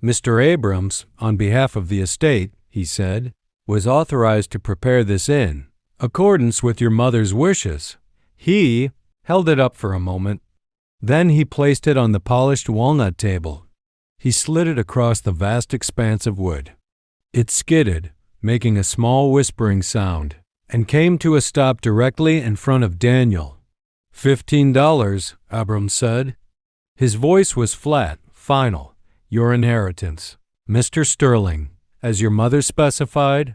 Mr. Abrams, on behalf of the estate, he said, was authorized to prepare this in accordance with your mother's wishes. He held it up for a moment. Then he placed it on the polished walnut table. He slid it across the vast expanse of wood. It skidded, making a small whispering sound, and came to a stop directly in front of Daniel. $15, Abrams said. His voice was flat, final. Your inheritance, Mr. Sterling, as your mother specified.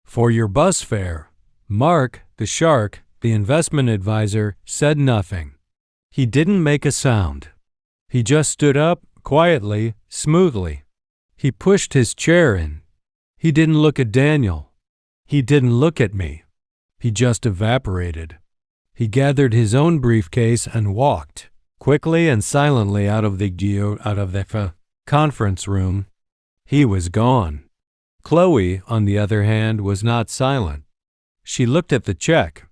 For your bus fare. Mark, the shark, the investment advisor, said nothing. He didn't make a sound. He just stood up, quietly, smoothly. He pushed his chair in. He didn't look at Daniel. He didn't look at me. He just evaporated. He gathered his own briefcase and walked, quickly and silently out of the conference room. He was gone. Chloe, on the other hand, was not silent. She looked at the check.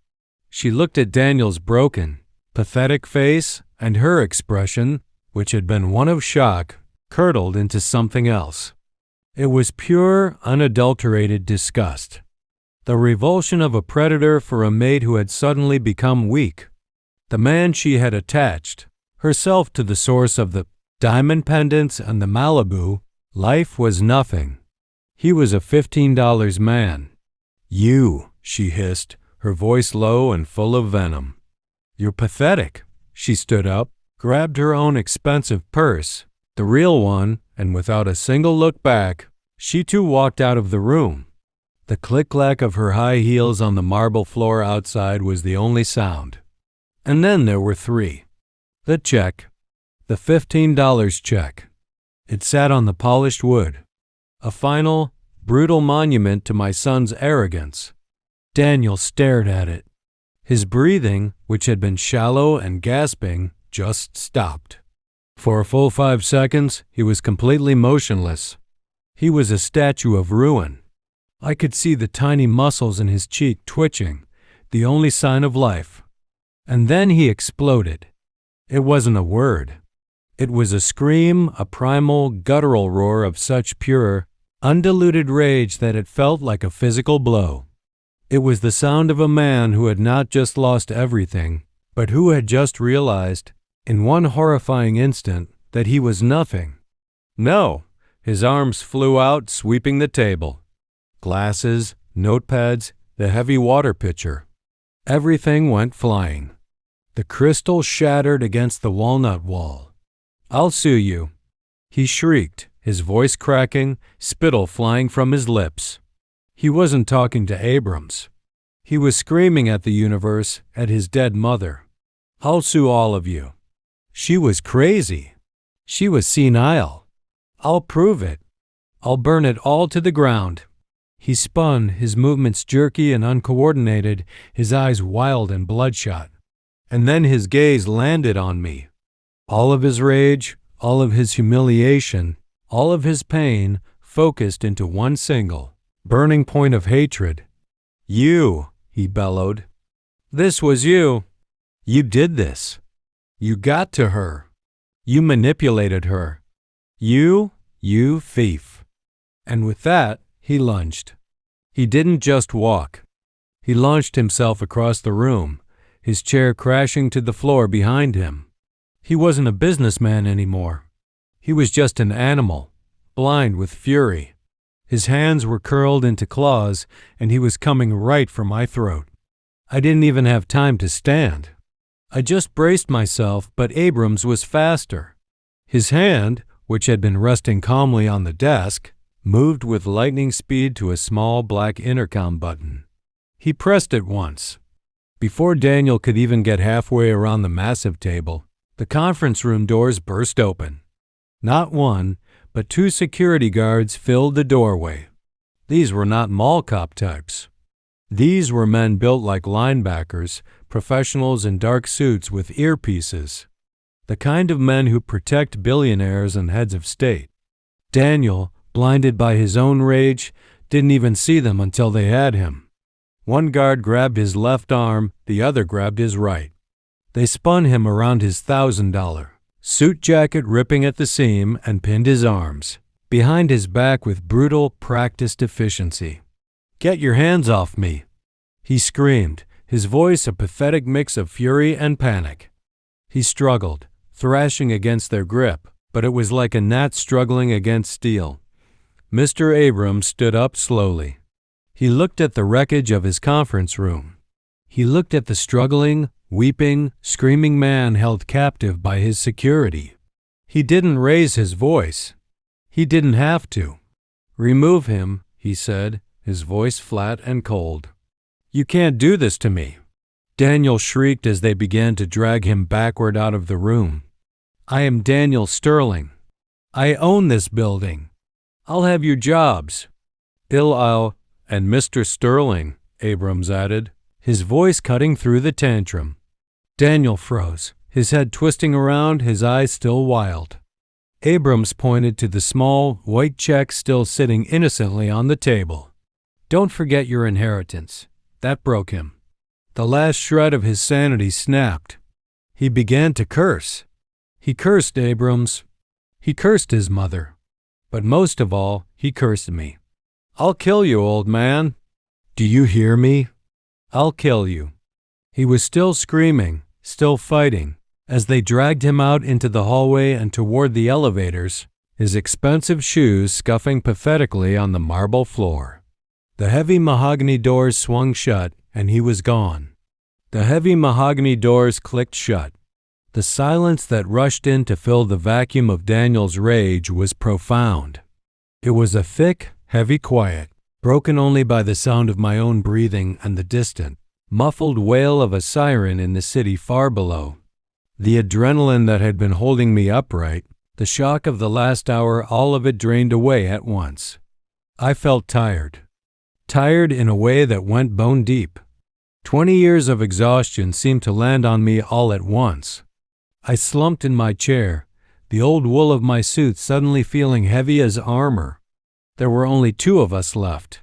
She looked at Daniel's broken, pathetic face, and her expression, which had been one of shock, curdled into something else. It was pure, unadulterated disgust. The revulsion of a predator for a mate who had suddenly become weak. The man she had attached, herself to the source of the diamond pendants and the Malibu, life was nothing. He was a $15 man. You, she hissed, her voice low and full of venom. You're pathetic. She stood up, grabbed her own expensive purse, the real one, and without a single look back, she too walked out of the room. The click-clack of her high heels on the marble floor outside was the only sound. And then there were three. The check. The $15 check. It sat on the polished wood. A final, brutal monument to my son's arrogance. Daniel stared at it. His breathing, which had been shallow and gasping, just stopped. For a full 5 seconds, he was completely motionless. He was a statue of ruin. I could see the tiny muscles in his cheek twitching, the only sign of life. And then he exploded. It wasn't a word. It was a scream, a primal, guttural roar of such pure, undiluted rage that it felt like a physical blow. It was the sound of a man who had not just lost everything, but who had just realized, in one horrifying instant, that he was nothing. No, his arms flew out, sweeping the table. Glasses, notepads, the heavy water pitcher. Everything went flying. The crystal shattered against the walnut wall. I'll sue you, he shrieked, his voice cracking, spittle flying from his lips. He wasn't talking to Abrams. He was screaming at the universe, at his dead mother. I'll sue all of you. She was crazy. She was senile. I'll prove it. I'll burn it all to the ground. He spun, his movements jerky and uncoordinated, his eyes wild and bloodshot. And then his gaze landed on me. All of his rage, all of his humiliation, all of his pain focused into one single, burning point of hatred. You, he bellowed. This was you. You did this. You got to her. You manipulated her. You thief. And with that, he lunged. He didn't just walk. He launched himself across the room, his chair crashing to the floor behind him. He wasn't a businessman anymore. He was just an animal, blind with fury. His hands were curled into claws, and he was coming right for my throat. I didn't even have time to stand. I just braced myself, but Abrams was faster. His hand, which had been resting calmly on the desk, moved with lightning speed to a small black intercom button. He pressed it once. Before Daniel could even get halfway around the massive table, the conference room doors burst open. Not one, but two security guards filled the doorway. These were not mall cop types. These were men built like linebackers, professionals in dark suits with earpieces. The kind of men who protect billionaires and heads of state. Daniel, blinded by his own rage, didn't even see them until they had him. One guard grabbed his left arm, the other grabbed his right. They spun him around his $1,000 suit jacket ripping at the seam and pinned his arms, behind his back with brutal, practiced efficiency. "Get your hands off me!" he screamed, his voice a pathetic mix of fury and panic. He struggled, thrashing against their grip, but it was like a gnat struggling against steel. Mr. Abrams stood up slowly. He looked at the wreckage of his conference room. He looked at the struggling, weeping, screaming man held captive by his security. He didn't raise his voice. He didn't have to. "Remove him," he said, his voice flat and cold. "You can't do this to me." Daniel shrieked as they began to drag him backward out of the room. "I am Daniel Sterling. I own this building. I'll have your jobs." And Mr. Sterling," Abrams added, his voice cutting through the tantrum. Daniel froze, his head twisting around, his eyes still wild. Abrams pointed to the small, white check still sitting innocently on the table. "Don't forget your inheritance." That broke him. The last shred of his sanity snapped. He began to curse. He cursed Abrams. He cursed his mother. But most of all, he cursed me. "I'll kill you, old man. Do you hear me? I'll kill you." He was still screaming, still fighting, as they dragged him out into the hallway and toward the elevators, his expensive shoes scuffing pathetically on the marble floor. The heavy mahogany doors swung shut, and he was gone. The heavy mahogany doors clicked shut. The silence that rushed in to fill the vacuum of Daniel's rage was profound. It was a thick, heavy quiet, broken only by the sound of my own breathing and the distant, muffled wail of a siren in the city far below. The adrenaline that had been holding me upright, the shock of the last hour, all of it drained away at once. I felt tired. Tired in a way that went bone deep. 20 years of exhaustion seemed to land on me all at once. I slumped in my chair, the old wool of my suit suddenly feeling heavy as armor. There were only two of us left.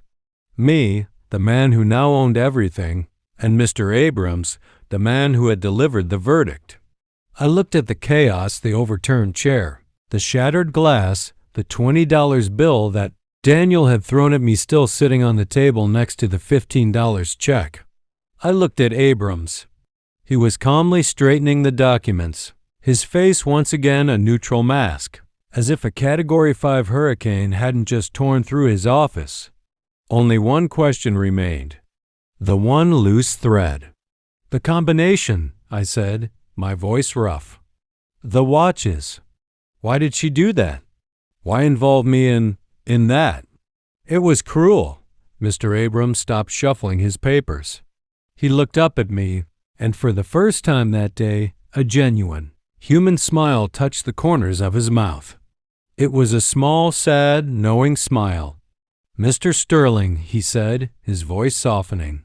Me, the man who now owned everything, and Mr. Abrams, the man who had delivered the verdict. I looked at the chaos, the overturned chair, the shattered glass, the $20 bill that Daniel had thrown at me still sitting on the table next to the $15 check. I looked at Abrams. He was calmly straightening the documents, his face once again a neutral mask, as if a Category 5 hurricane hadn't just torn through his office. Only one question remained. The one loose thread. "The combination," I said, my voice rough. "The watches. Why did she do that? Why involve me in that?" It was cruel. Mr. Abrams stopped shuffling his papers. He looked up at me, and for the first time that day, a genuine, human smile touched the corners of his mouth. It was a small, sad, knowing smile. "Mr. Sterling," he said, his voice softening,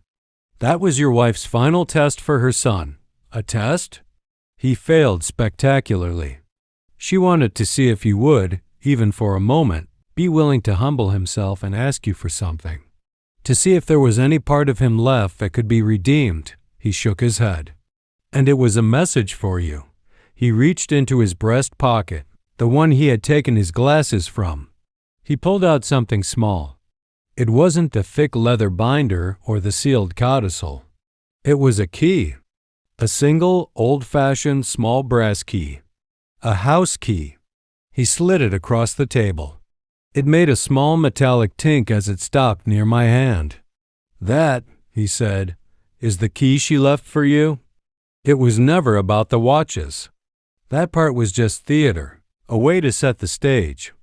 "that was your wife's final test for her son. A test?" He failed spectacularly. She wanted to see if he would, even for a moment, be willing to humble himself and ask you for something. To see if there was any part of him left that could be redeemed. He shook his head. "And it was a message for you." He reached into his breast pocket, the one he had taken his glasses from. He pulled out something small. It wasn't the thick leather binder or the sealed codicil. It was a key. A single, old-fashioned small brass key. A house key. He slid it across the table. It made a small metallic tink as it stopped near my hand. "That," he said, "is the key she left for you? It was never about the watches. That part was just theater, a way to set the stage."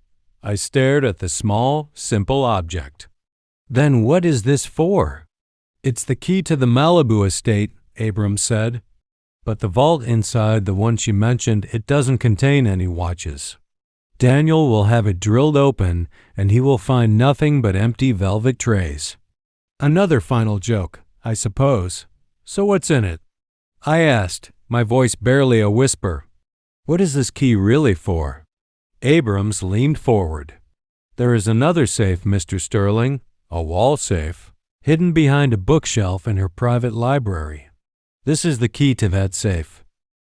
I stared at the small, simple object. "Then what is this for?" "It's the key to the Malibu estate Abrams said. But the vault inside the one she mentioned, it doesn't contain any watches. Daniel will have it drilled open, and he will find nothing but empty velvet trays. Another final joke, I suppose. So what's in it? I asked, my voice barely a whisper. What is this key really for? Abrams leaned forward. There is another safe, Mr. Sterling, a wall safe, hidden behind a bookshelf in her private library. This is the key to that safe.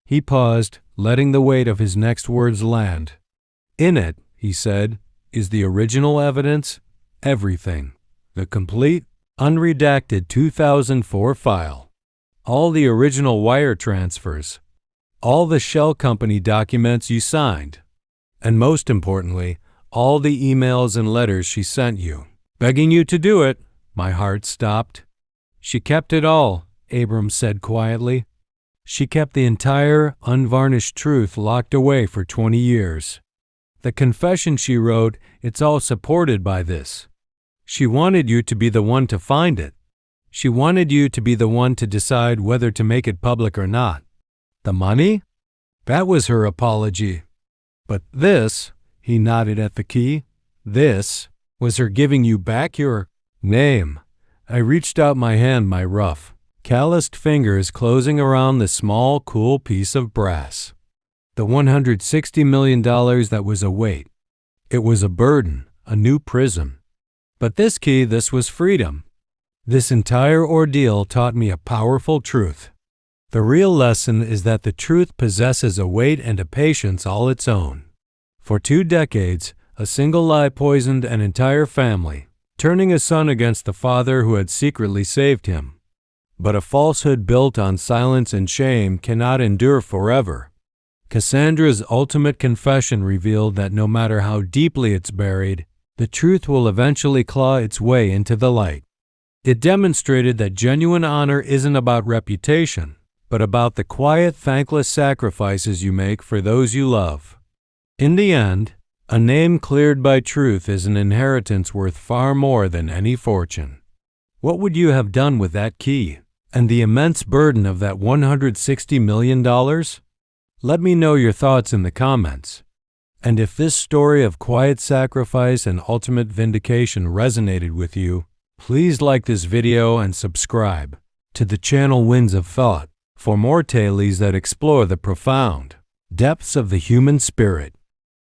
He paused, letting the weight of his next words land. In it, he said, is the original evidence, everything, the complete, unredacted 2004 file, all the original wire transfers, all the shell company documents you signed, and most importantly, all the emails and letters she sent you, begging you to do it. My heart stopped. She kept it all, Abrams said quietly. She kept the entire, unvarnished truth locked away for 20 years. The confession she wrote, it's all supported by this. She wanted you to be the one to find it. She wanted you to be the one to decide whether to make it public or not. The money? That was her apology. But this, he nodded at the key, this was her giving you back your name. I reached out my hand, my rough, calloused fingers closing around the small, cool piece of brass. The $160 million that was a weight. It was a burden, a new prison. But this key, this was freedom. This entire ordeal taught me a powerful truth. The real lesson is that the truth possesses a weight and a patience all its own. For 2 decades, a single lie poisoned an entire family, turning a son against the father who had secretly saved him. But a falsehood built on silence and shame cannot endure forever. Cassandra's ultimate confession revealed that no matter how deeply it's buried, the truth will eventually claw its way into the light. It demonstrated that genuine honor isn't about reputation, but about the quiet, thankless sacrifices you make for those you love. In the end, a name cleared by truth is an inheritance worth far more than any fortune. What would you have done with that key and the immense burden of that $160 million? Let me know your thoughts in the comments. And if this story of quiet sacrifice and ultimate vindication resonated with you, please like this video and subscribe to the channel Winds of Thought for more tales that explore the profound depths of the human spirit.